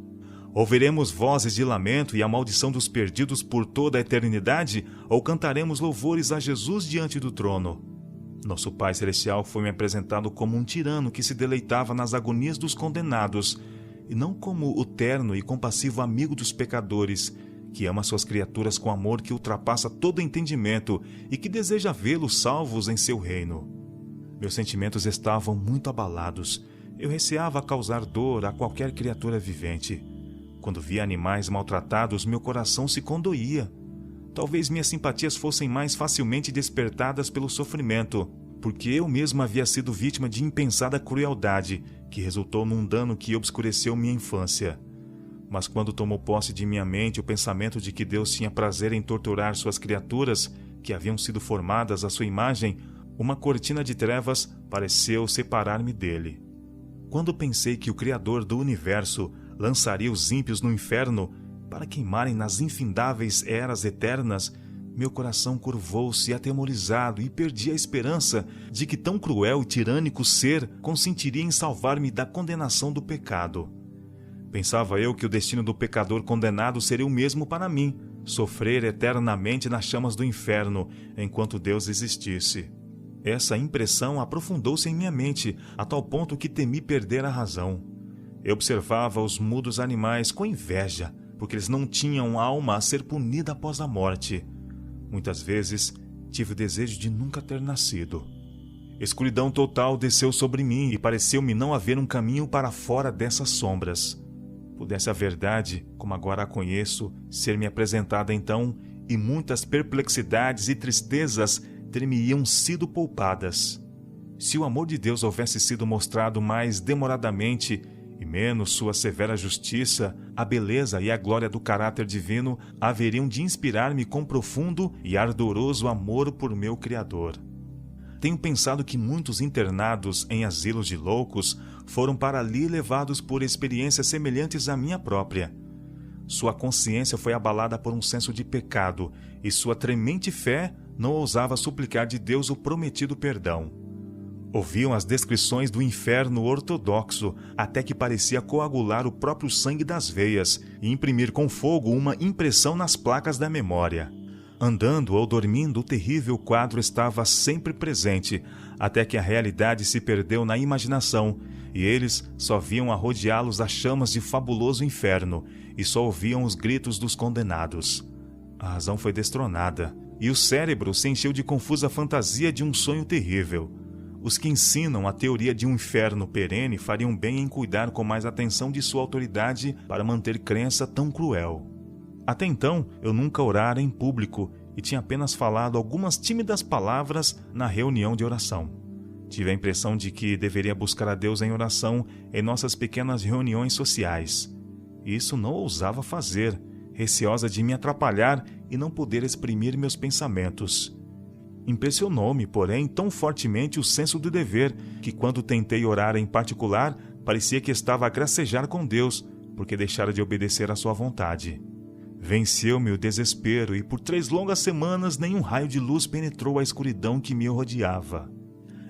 Ouviremos vozes de lamento e a maldição dos perdidos por toda a eternidade ou cantaremos louvores a Jesus diante do trono? Nosso Pai Celestial foi me apresentado como um tirano que se deleitava nas agonias dos condenados e não como o terno e compassivo amigo dos pecadores, que ama suas criaturas com amor que ultrapassa todo entendimento e que deseja vê-los salvos em seu reino. Meus sentimentos estavam muito abalados. Eu receava causar dor a qualquer criatura vivente. Quando via animais maltratados, meu coração se condoía. Talvez minhas simpatias fossem mais facilmente despertadas pelo sofrimento, porque eu mesmo havia sido vítima de impensada crueldade, que resultou num dano que obscureceu minha infância. Mas quando tomou posse de minha mente o pensamento de que Deus tinha prazer em torturar suas criaturas, que haviam sido formadas à sua imagem, uma cortina de trevas pareceu separar-me dele. Quando pensei que o Criador do universo lançaria os ímpios no inferno para queimarem nas infindáveis eras eternas, meu coração curvou-se atemorizado e perdi a esperança de que tão cruel e tirânico ser consentiria em salvar-me da condenação do pecado. Pensava eu que o destino do pecador condenado seria o mesmo para mim, sofrer eternamente nas chamas do inferno enquanto Deus existisse. Essa impressão aprofundou-se em minha mente, a tal ponto que temi perder a razão. Eu observava os mudos animais com inveja, porque eles não tinham alma a ser punida após a morte. Muitas vezes tive o desejo de nunca ter nascido. Escuridão total desceu sobre mim e pareceu-me não haver um caminho para fora dessas sombras. Pudesse a verdade, como agora a conheço, ser-me apresentada então, e muitas perplexidades e tristezas ter-me-iam sido poupadas. Se o amor de Deus houvesse sido mostrado mais demoradamente, e menos sua severa justiça, a beleza e a glória do caráter divino haveriam de inspirar-me com profundo e ardoroso amor por meu Criador. Tenho pensado que muitos internados em asilos de loucos foram para ali levados por experiências semelhantes à minha própria. Sua consciência foi abalada por um senso de pecado e sua tremente fé não ousava suplicar de Deus o prometido perdão. Ouviam as descrições do inferno ortodoxo até que parecia coagular o próprio sangue das veias e imprimir com fogo uma impressão nas placas da memória. Andando ou dormindo, o terrível quadro estava sempre presente, até que a realidade se perdeu na imaginação, e eles só viam arrodeá-los as chamas de fabuloso inferno, e só ouviam os gritos dos condenados. A razão foi destronada, e o cérebro se encheu de confusa fantasia de um sonho terrível. Os que ensinam a teoria de um inferno perene fariam bem em cuidar com mais atenção de sua autoridade para manter crença tão cruel. Até então, eu nunca orara em público e tinha apenas falado algumas tímidas palavras na reunião de oração. Tive a impressão de que deveria buscar a Deus em oração em nossas pequenas reuniões sociais. Isso não ousava fazer, receosa de me atrapalhar e não poder exprimir meus pensamentos. Impressionou-me, porém, tão fortemente o senso do dever que, quando tentei orar em particular, parecia que estava a gracejar com Deus, porque deixara de obedecer à sua vontade. Venceu-me o desespero e por 3 longas semanas nenhum raio de luz penetrou a escuridão que me rodeava.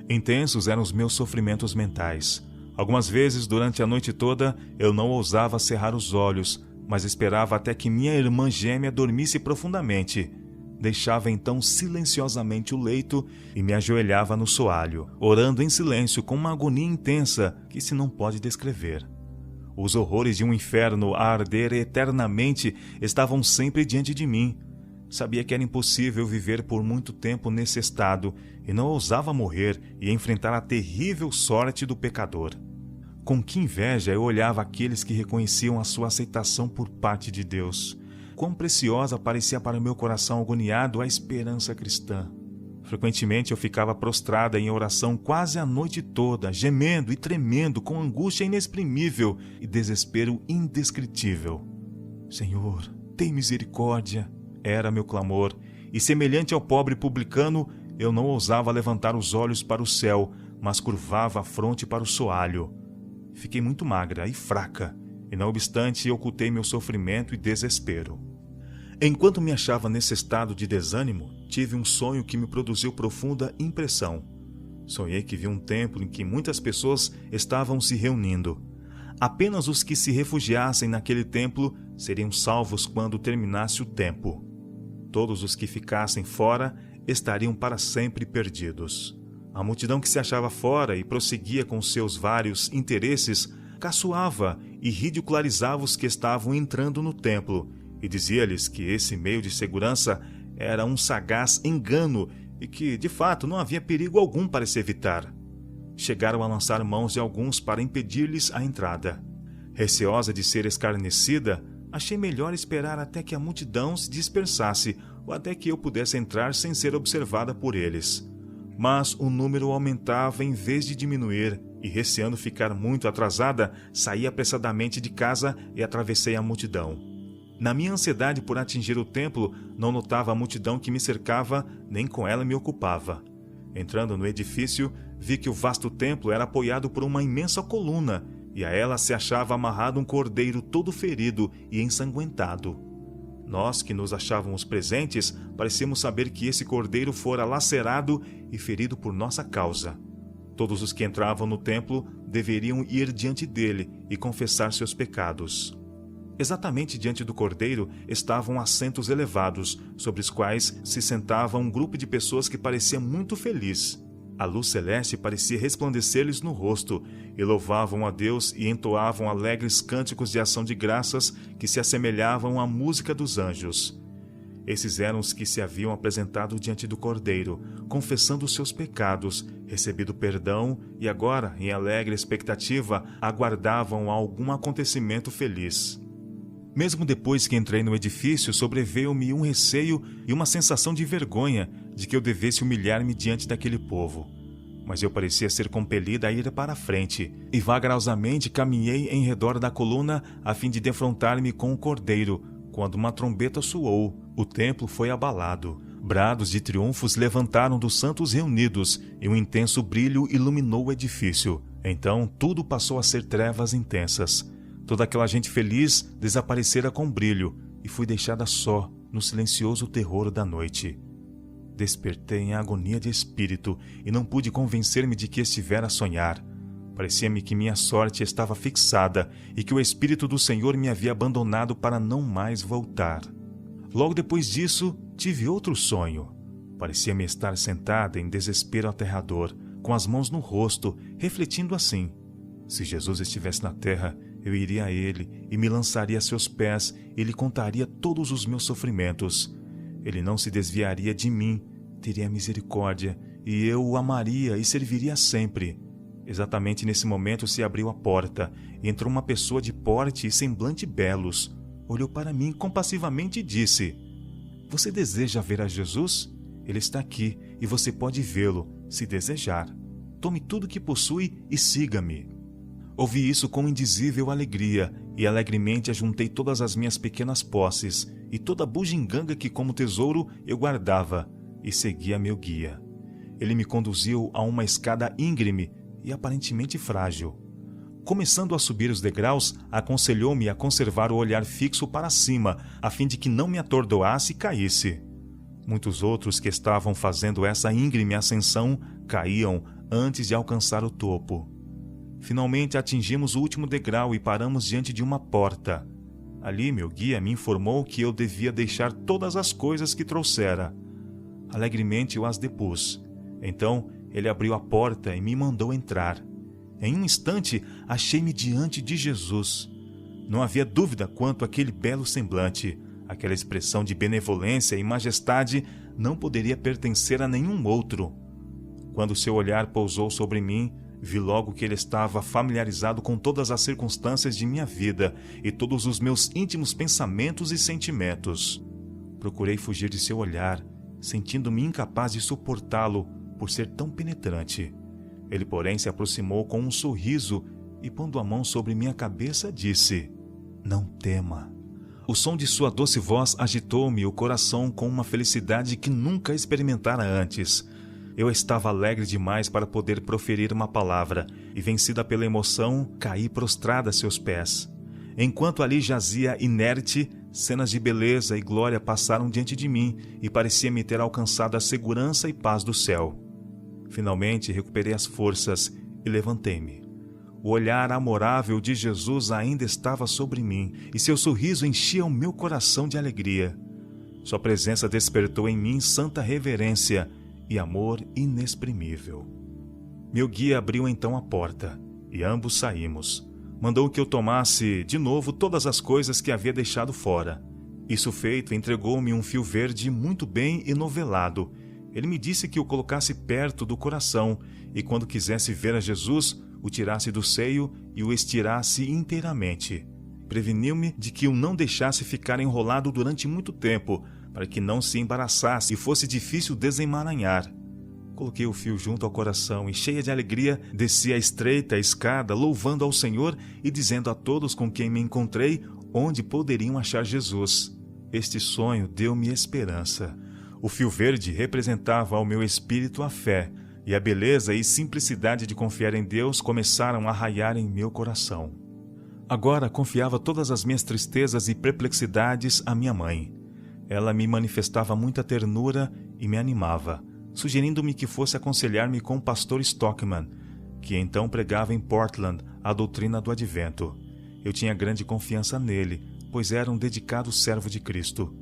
Intensos eram os meus sofrimentos mentais. Algumas vezes, durante a noite toda, eu não ousava cerrar os olhos, mas esperava até que minha irmã gêmea dormisse profundamente. Deixava então silenciosamente o leito e me ajoelhava no soalho, orando em silêncio com uma agonia intensa que se não pode descrever. Os horrores de um inferno a arder eternamente estavam sempre diante de mim. Sabia que era impossível viver por muito tempo nesse estado e não ousava morrer e enfrentar a terrível sorte do pecador. Com que inveja eu olhava aqueles que reconheciam a sua aceitação por parte de Deus. Quão preciosa parecia para o meu coração agoniado a esperança cristã. Frequentemente eu ficava prostrada em oração quase a noite toda, gemendo e tremendo com angústia inexprimível e desespero indescritível. Senhor, tem misericórdia, era meu clamor, e semelhante ao pobre publicano, eu não ousava levantar os olhos para o céu, mas curvava a fronte para o soalho. Fiquei muito magra e fraca, e não obstante ocultei meu sofrimento e desespero. Enquanto me achava nesse estado de desânimo, tive um sonho que me produziu profunda impressão. Sonhei que vi um templo em que muitas pessoas estavam se reunindo. Apenas os que se refugiassem naquele templo seriam salvos quando terminasse o tempo. Todos os que ficassem fora estariam para sempre perdidos. A multidão que se achava fora e prosseguia com seus vários interesses caçoava e ridicularizava os que estavam entrando no templo, e dizia-lhes que esse meio de segurança era um sagaz engano e que, de fato, não havia perigo algum para se evitar. Chegaram a lançar mãos de alguns para impedir-lhes a entrada. Receosa de ser escarnecida, achei melhor esperar até que a multidão se dispersasse ou até que eu pudesse entrar sem ser observada por eles. Mas o número aumentava em vez de diminuir, e receando ficar muito atrasada, saí apressadamente de casa e atravessei a multidão. Na minha ansiedade por atingir o templo, não notava a multidão que me cercava, nem com ela me ocupava. Entrando no edifício, vi que o vasto templo era apoiado por uma imensa coluna, e a ela se achava amarrado um cordeiro todo ferido e ensanguentado. Nós, que nos achávamos presentes, parecíamos saber que esse cordeiro fora lacerado e ferido por nossa causa. Todos os que entravam no templo deveriam ir diante dele e confessar seus pecados. Exatamente diante do cordeiro estavam assentos elevados, sobre os quais se sentava um grupo de pessoas que parecia muito feliz. A luz celeste parecia resplandecer-lhes no rosto, e louvavam a Deus e entoavam alegres cânticos de ação de graças que se assemelhavam à música dos anjos. Esses eram os que se haviam apresentado diante do Cordeiro, confessando os seus pecados, recebido perdão e agora, em alegre expectativa, aguardavam algum acontecimento feliz. Mesmo depois que entrei no edifício, sobreveio-me um receio e uma sensação de vergonha de que eu devesse humilhar-me diante daquele povo. Mas eu parecia ser compelida a ir para a frente, e vagarosamente caminhei em redor da coluna a fim de defrontar-me com o Cordeiro. Quando uma trombeta soou, o templo foi abalado. Brados de triunfos levantaram dos santos reunidos, e um intenso brilho iluminou o edifício. Então tudo passou a ser trevas intensas. Toda aquela gente feliz desaparecera com brilho, e fui deixada só no silencioso terror da noite. Despertei em agonia de espírito e não pude convencer-me de que estivera a sonhar. Parecia-me que minha sorte estava fixada e que o Espírito do Senhor me havia abandonado para não mais voltar. Logo depois disso, tive outro sonho. Parecia-me estar sentada em desespero aterrador, com as mãos no rosto, refletindo assim: se Jesus estivesse na terra, eu iria a ele e me lançaria a seus pés e lhe contaria todos os meus sofrimentos. Ele não se desviaria de mim, teria misericórdia, e eu o amaria e serviria sempre. Exatamente nesse momento se abriu a porta, e entrou uma pessoa de porte e semblante belos. Olhou para mim compassivamente e disse: você deseja ver a Jesus? Ele está aqui, e você pode vê-lo, se desejar. Tome tudo que possui e siga-me. Ouvi isso com indizível alegria, e alegremente ajuntei todas as minhas pequenas posses, e toda a bugiganga que como tesouro eu guardava, e segui a meu guia. Ele me conduziu a uma escada íngreme e aparentemente frágil. Começando a subir os degraus, aconselhou-me a conservar o olhar fixo para cima, a fim de que não me atordoasse e caísse. Muitos outros que estavam fazendo essa íngreme ascensão caíam antes de alcançar o topo. Finalmente atingimos o último degrau e paramos diante de uma porta. Ali meu guia me informou que eu devia deixar todas as coisas que trouxera. Alegremente eu as depus. Então ele abriu a porta e me mandou entrar. Em um instante achei-me diante de Jesus. Não havia dúvida quanto àquele belo semblante. Aquela expressão de benevolência e majestade não poderia pertencer a nenhum outro. Quando seu olhar pousou sobre mim, vi logo que ele estava familiarizado com todas as circunstâncias de minha vida e todos os meus íntimos pensamentos e sentimentos. Procurei fugir de seu olhar, sentindo-me incapaz de suportá-lo por ser tão penetrante. Ele, porém, se aproximou com um sorriso e, pondo a mão sobre minha cabeça, disse: não tema. O som de sua doce voz agitou-me o coração com uma felicidade que nunca experimentara antes. Eu estava alegre demais para poder proferir uma palavra, e vencida pela emoção, caí prostrada a seus pés. Enquanto ali jazia inerte, cenas de beleza e glória passaram diante de mim, e parecia-me ter alcançado a segurança e paz do céu. Finalmente recuperei as forças e levantei-me. O olhar amorável de Jesus ainda estava sobre mim, e seu sorriso enchia o meu coração de alegria. Sua presença despertou em mim santa reverência e amor inexprimível. Meu guia abriu então a porta, e ambos saímos. Mandou que eu tomasse de novo todas as coisas que havia deixado fora. Isso feito, entregou-me um fio verde muito bem enovelado. Ele me disse que o colocasse perto do coração e, quando quisesse ver a Jesus, o tirasse do seio e o estirasse inteiramente. Preveniu-me de que o não deixasse ficar enrolado durante muito tempo, para que não se embaraçasse e fosse difícil desemaranhar. Coloquei o fio junto ao coração e, cheia de alegria, desci a estreita escada, louvando ao Senhor e dizendo a todos com quem me encontrei onde poderiam achar Jesus. Este sonho deu-me esperança. O fio verde representava ao meu espírito a fé, e a beleza e simplicidade de confiar em Deus começaram a raiar em meu coração. Agora confiava todas as minhas tristezas e perplexidades à minha mãe. Ela me manifestava muita ternura e me animava, sugerindo-me que fosse aconselhar-me com o pastor Stockman, que então pregava em Portland a doutrina do advento. Eu tinha grande confiança nele, pois era um dedicado servo de Cristo.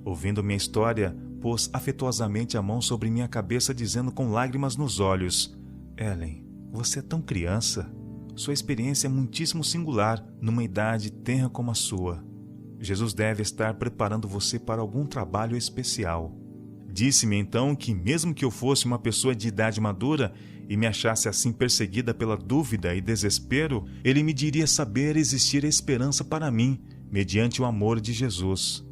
Ouvindo minha história, pôs afetuosamente a mão sobre minha cabeça, dizendo com lágrimas nos olhos: Ellen, você é tão criança. Sua experiência é muitíssimo singular, numa idade tenra como a sua. Jesus deve estar preparando você para algum trabalho especial. Disse-me então que, mesmo que eu fosse uma pessoa de idade madura e me achasse assim perseguida pela dúvida e desespero, ele me diria saber existir esperança para mim, mediante o amor de Jesus.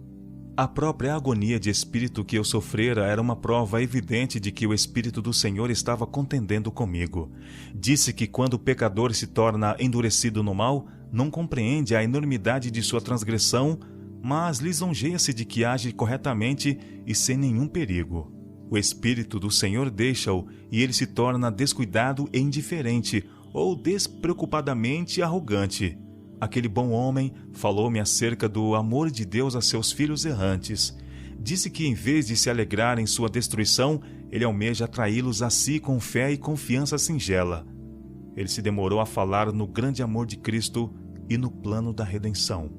A própria agonia de espírito que eu sofrera era uma prova evidente de que o Espírito do Senhor estava contendendo comigo. Disse que quando o pecador se torna endurecido no mal, não compreende a enormidade de sua transgressão, mas lisonjeia-se de que age corretamente e sem nenhum perigo. O Espírito do Senhor deixa-o e ele se torna descuidado e indiferente, ou despreocupadamente arrogante. Aquele bom homem falou-me acerca do amor de Deus a seus filhos errantes. Disse que, em vez de se alegrar em sua destruição, ele almeja atraí-los a si com fé e confiança singela. Ele se demorou a falar no grande amor de Cristo e no plano da redenção.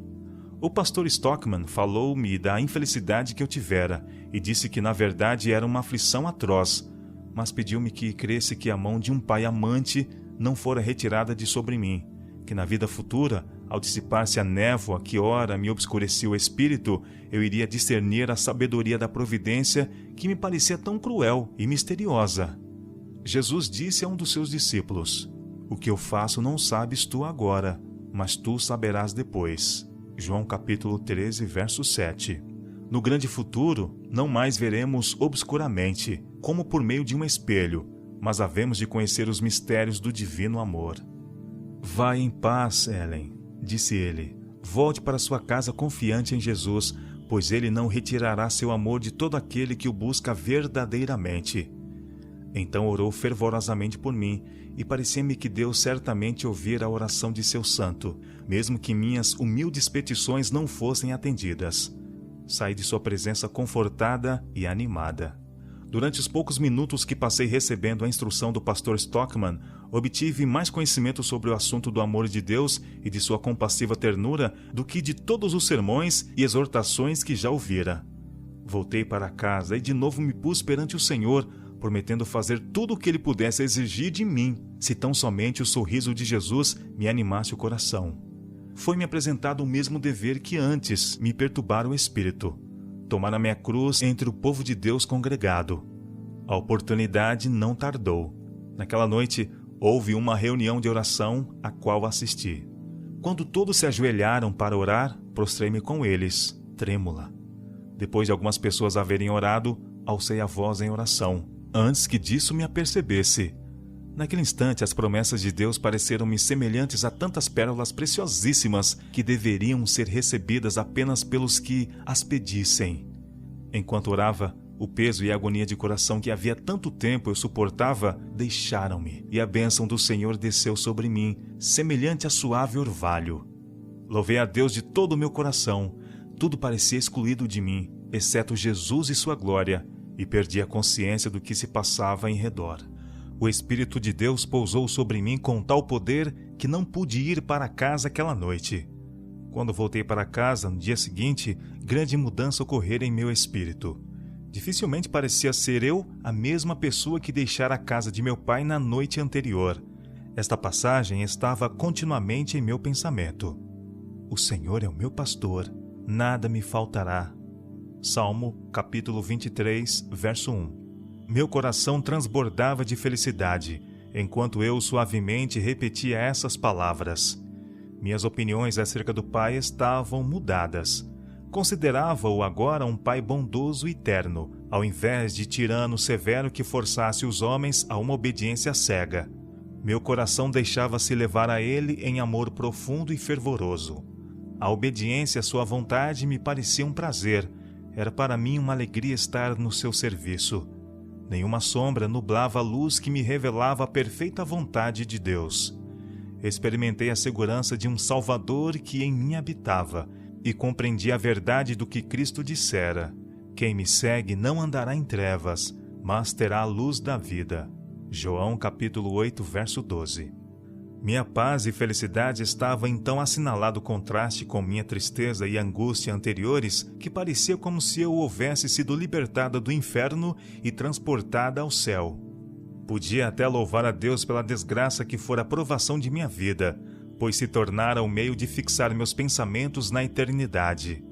O pastor Stockman falou-me da infelicidade que eu tivera e disse que, na verdade, era uma aflição atroz, mas pediu-me que cresse que a mão de um pai amante não fora retirada de sobre mim, que na vida futura, ao dissipar-se a névoa que ora me obscurecia o espírito, eu iria discernir a sabedoria da providência que me parecia tão cruel e misteriosa. Jesus disse a um dos seus discípulos: O que eu faço não sabes tu agora, mas tu saberás depois. João capítulo 13, verso 7. No grande futuro, não mais veremos obscuramente, como por meio de um espelho, mas havemos de conhecer os mistérios do divino amor. Vá em paz, Ellen, disse ele. Volte para sua casa confiante em Jesus, pois ele não retirará seu amor de todo aquele que o busca verdadeiramente. Então orou fervorosamente por mim, e parecia-me que Deus certamente ouvira a oração de seu santo, mesmo que minhas humildes petições não fossem atendidas. Saí de sua presença confortada e animada. Durante os poucos minutos que passei recebendo a instrução do pastor Stockman, obtive mais conhecimento sobre o assunto do amor de Deus e de sua compassiva ternura do que de todos os sermões e exortações que já ouvira. Voltei para casa e de novo me pus perante o Senhor, prometendo fazer tudo o que ele pudesse exigir de mim, se tão somente o sorriso de Jesus me animasse o coração. Foi-me apresentado o mesmo dever que antes me perturbara o espírito: tomar a minha cruz entre o povo de Deus congregado. A oportunidade não tardou. Naquela noite, houve uma reunião de oração a qual assisti. Quando todos se ajoelharam para orar, prostrei-me com eles, trêmula. Depois de algumas pessoas haverem orado, alcei a voz em oração, antes que disso me apercebesse. Naquele instante, as promessas de Deus pareceram-me semelhantes a tantas pérolas preciosíssimas que deveriam ser recebidas apenas pelos que as pedissem. Enquanto orava, o peso e a agonia de coração que havia tanto tempo eu suportava deixaram-me, e a bênção do Senhor desceu sobre mim, semelhante a suave orvalho. Louvei a Deus de todo o meu coração. Tudo parecia excluído de mim, exceto Jesus e sua glória, e perdi a consciência do que se passava em redor. O Espírito de Deus pousou sobre mim com tal poder que não pude ir para casa aquela noite. Quando voltei para casa, no dia seguinte, grande mudança ocorrera em meu espírito. Dificilmente parecia ser eu a mesma pessoa que deixara a casa de meu pai na noite anterior. Esta passagem estava continuamente em meu pensamento. O Senhor é o meu pastor, nada me faltará. Salmo, capítulo 23, verso 1. Meu coração transbordava de felicidade, enquanto eu suavemente repetia essas palavras. Minhas opiniões acerca do Pai estavam mudadas. Considerava-o agora um Pai bondoso e terno, ao invés de tirano severo que forçasse os homens a uma obediência cega. Meu coração deixava-se levar a ele em amor profundo e fervoroso. A obediência à sua vontade me parecia um prazer. Era para mim uma alegria estar no seu serviço. Nenhuma sombra nublava a luz que me revelava a perfeita vontade de Deus. Experimentei a segurança de um Salvador que em mim habitava e compreendi a verdade do que Cristo dissera: quem me segue não andará em trevas, mas terá a luz da vida. João capítulo 8, verso 12. Minha paz e felicidade estava então assinalado contraste com minha tristeza e angústia anteriores, que parecia como se eu houvesse sido libertada do inferno e transportada ao céu. Podia até louvar a Deus pela desgraça que fora a provação de minha vida, pois se tornara o meio de fixar meus pensamentos na eternidade.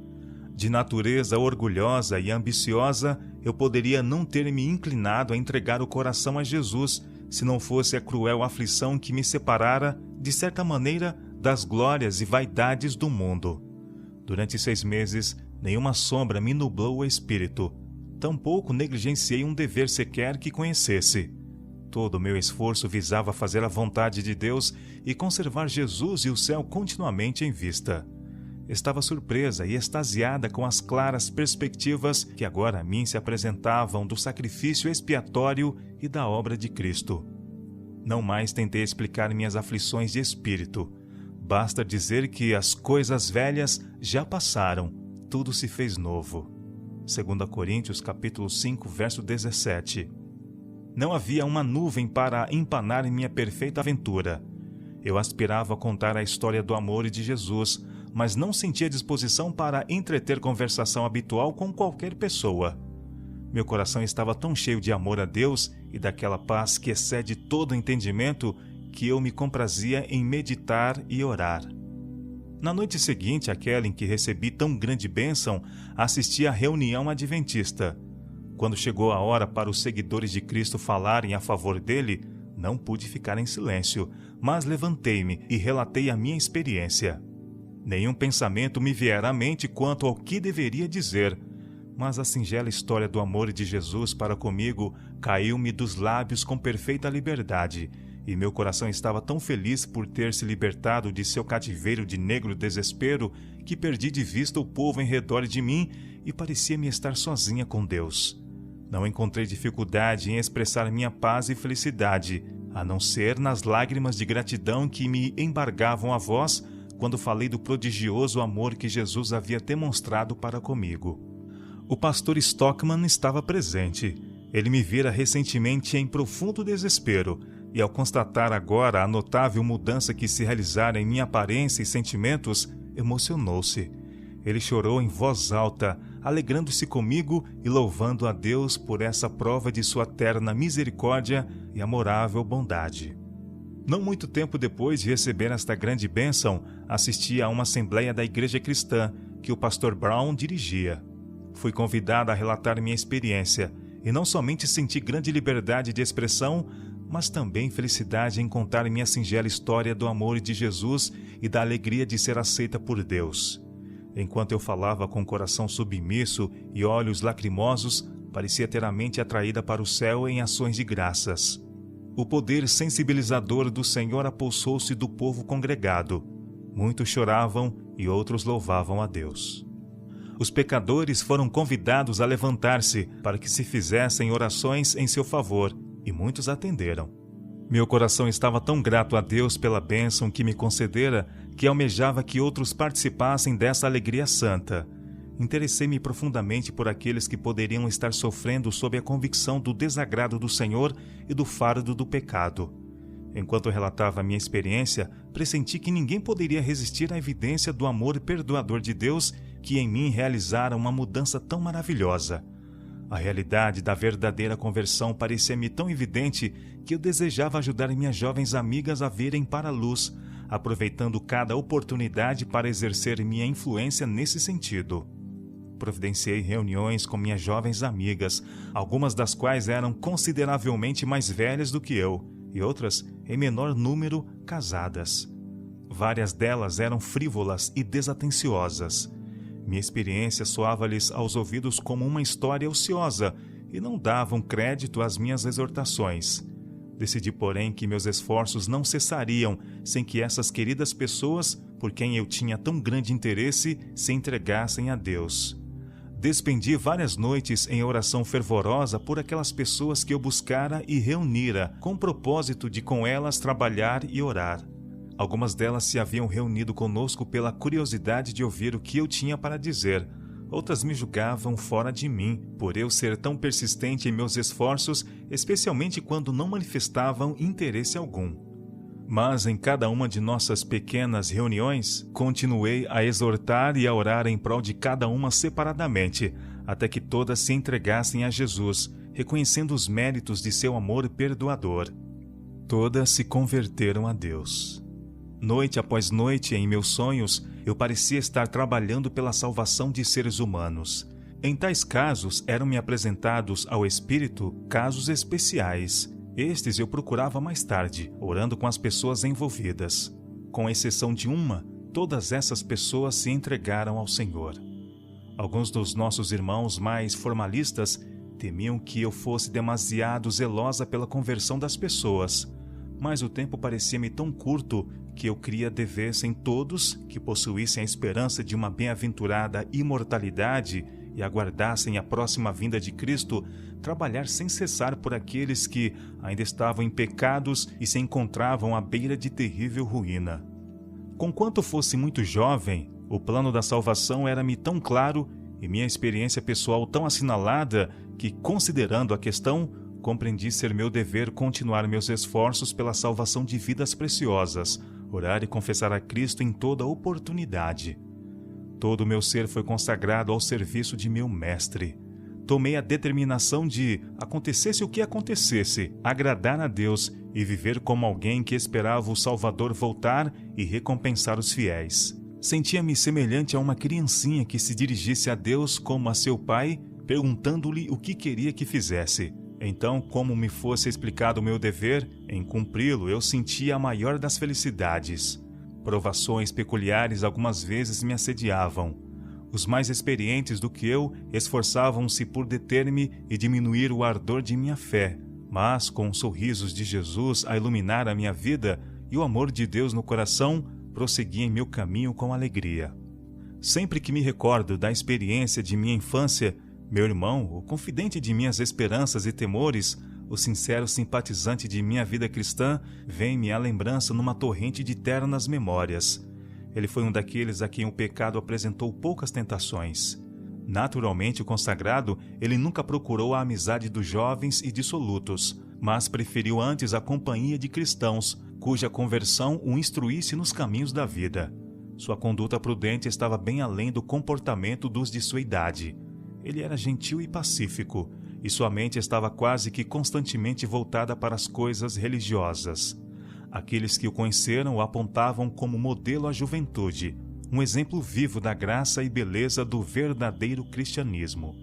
De natureza orgulhosa e ambiciosa, eu poderia não ter me inclinado a entregar o coração a Jesus, se não fosse a cruel aflição que me separara, de certa maneira, das glórias e vaidades do mundo. Durante 6 meses, nenhuma sombra me nublou o espírito. Tampouco negligenciei um dever sequer que conhecesse. Todo o meu esforço visava fazer a vontade de Deus e conservar Jesus e o céu continuamente em vista. Estava surpresa e extasiada com as claras perspectivas que agora a mim se apresentavam do sacrifício expiatório e da obra de Cristo. Não mais tentei explicar minhas aflições de espírito. Basta dizer que as coisas velhas já passaram, tudo se fez novo. 2 Coríntios capítulo 5, verso 17. Não havia uma nuvem para empanar minha perfeita aventura. Eu aspirava a contar a história do amor de Jesus, mas não sentia disposição para entreter conversação habitual com qualquer pessoa. Meu coração estava tão cheio de amor a Deus e daquela paz que excede todo entendimento que eu me comprazia em meditar e orar. Na noite seguinte àquela em que recebi tão grande bênção, assisti à reunião adventista. Quando chegou a hora para os seguidores de Cristo falarem a favor dele, não pude ficar em silêncio, mas levantei-me e relatei a minha experiência. Nenhum pensamento me viera à mente quanto ao que deveria dizer, mas a singela história do amor de Jesus para comigo caiu-me dos lábios com perfeita liberdade, e meu coração estava tão feliz por ter se libertado de seu cativeiro de negro desespero que perdi de vista o povo em redor de mim e parecia-me estar sozinha com Deus. Não encontrei dificuldade em expressar minha paz e felicidade, a não ser nas lágrimas de gratidão que me embargavam a voz quando falei do prodigioso amor que Jesus havia demonstrado para comigo. O pastor Stockman estava presente. Ele me vira recentemente em profundo desespero, e ao constatar agora a notável mudança que se realizara em minha aparência e sentimentos, emocionou-se. Ele chorou em voz alta, alegrando-se comigo e louvando a Deus por essa prova de sua terna misericórdia e amorável bondade. Não muito tempo depois de receber esta grande bênção, assisti a uma assembleia da Igreja Cristã que o pastor Brown dirigia. Fui convidado a relatar minha experiência e não somente senti grande liberdade de expressão, mas também felicidade em contar minha singela história do amor de Jesus e da alegria de ser aceita por Deus. Enquanto eu falava com o coração submisso e olhos lacrimosos, parecia ter a mente atraída para o céu em ações de graças. O poder sensibilizador do Senhor apossou-se do povo congregado. Muitos choravam e outros louvavam a Deus. Os pecadores foram convidados a levantar-se para que se fizessem orações em seu favor, e muitos atenderam. Meu coração estava tão grato a Deus pela bênção que me concedera que almejava que outros participassem dessa alegria santa. Interessei-me profundamente por aqueles que poderiam estar sofrendo sob a convicção do desagrado do Senhor e do fardo do pecado. Enquanto relatava a minha experiência, pressenti que ninguém poderia resistir à evidência do amor perdoador de Deus que em mim realizara uma mudança tão maravilhosa. A realidade da verdadeira conversão parecia-me tão evidente que eu desejava ajudar minhas jovens amigas a virem para a luz, aproveitando cada oportunidade para exercer minha influência nesse sentido. Providenciei reuniões com minhas jovens amigas, algumas das quais eram consideravelmente mais velhas do que eu, e outras, em menor número, casadas. Várias delas eram frívolas e desatenciosas. Minha experiência soava-lhes aos ouvidos como uma história ociosa e não davam crédito às minhas exortações. Decidi, porém, que meus esforços não cessariam sem que essas queridas pessoas, por quem eu tinha tão grande interesse, se entregassem a Deus. Despendi várias noites em oração fervorosa por aquelas pessoas que eu buscara e reunira, com o propósito de com elas trabalhar e orar. Algumas delas se haviam reunido conosco pela curiosidade de ouvir o que eu tinha para dizer. Outras me julgavam fora de mim, por eu ser tão persistente em meus esforços, especialmente quando não manifestavam interesse algum. Mas em cada uma de nossas pequenas reuniões, continuei a exortar e a orar em prol de cada uma separadamente, até que todas se entregassem a Jesus, reconhecendo os méritos de seu amor perdoador. Todas se converteram a Deus. Noite após noite, em meus sonhos, eu parecia estar trabalhando pela salvação de seres humanos. Em tais casos, eram-me apresentados ao Espírito casos especiais. Estes eu procurava mais tarde, orando com as pessoas envolvidas. Com exceção de uma, todas essas pessoas se entregaram ao Senhor. Alguns dos nossos irmãos mais formalistas temiam que eu fosse demasiado zelosa pela conversão das pessoas, mas o tempo parecia-me tão curto que eu cria devessem todos, que possuíssem a esperança de uma bem-aventurada imortalidade e aguardassem a próxima vinda de Cristo, trabalhar sem cessar por aqueles que ainda estavam em pecados e se encontravam à beira de terrível ruína. Conquanto fosse muito jovem, o plano da salvação era-me tão claro e minha experiência pessoal tão assinalada que, considerando a questão, compreendi ser meu dever continuar meus esforços pela salvação de vidas preciosas, orar e confessar a Cristo em toda oportunidade. Todo o meu ser foi consagrado ao serviço de meu Mestre. Tomei a determinação de, acontecesse o que acontecesse, agradar a Deus e viver como alguém que esperava o Salvador voltar e recompensar os fiéis. Sentia-me semelhante a uma criancinha que se dirigisse a Deus como a seu pai, perguntando-lhe o que queria que fizesse. Então, como me fosse explicado o meu dever, em cumpri-lo eu sentia a maior das felicidades. Provações peculiares algumas vezes me assediavam. Os mais experientes do que eu esforçavam-se por deter-me e diminuir o ardor de minha fé, mas com os sorrisos de Jesus a iluminar a minha vida e o amor de Deus no coração, prossegui em meu caminho com alegria. Sempre que me recordo da experiência de minha infância, meu irmão, o confidente de minhas esperanças e temores, o sincero simpatizante de minha vida cristã, vem-me à lembrança numa torrente de ternas memórias. Ele foi um daqueles a quem o pecado apresentou poucas tentações. Naturalmente consagrado, ele nunca procurou a amizade dos jovens e dissolutos, mas preferiu antes a companhia de cristãos, cuja conversão o instruísse nos caminhos da vida. Sua conduta prudente estava bem além do comportamento dos de sua idade. Ele era gentil e pacífico, e sua mente estava quase que constantemente voltada para as coisas religiosas. Aqueles que o conheceram o apontavam como modelo à juventude, um exemplo vivo da graça e beleza do verdadeiro cristianismo.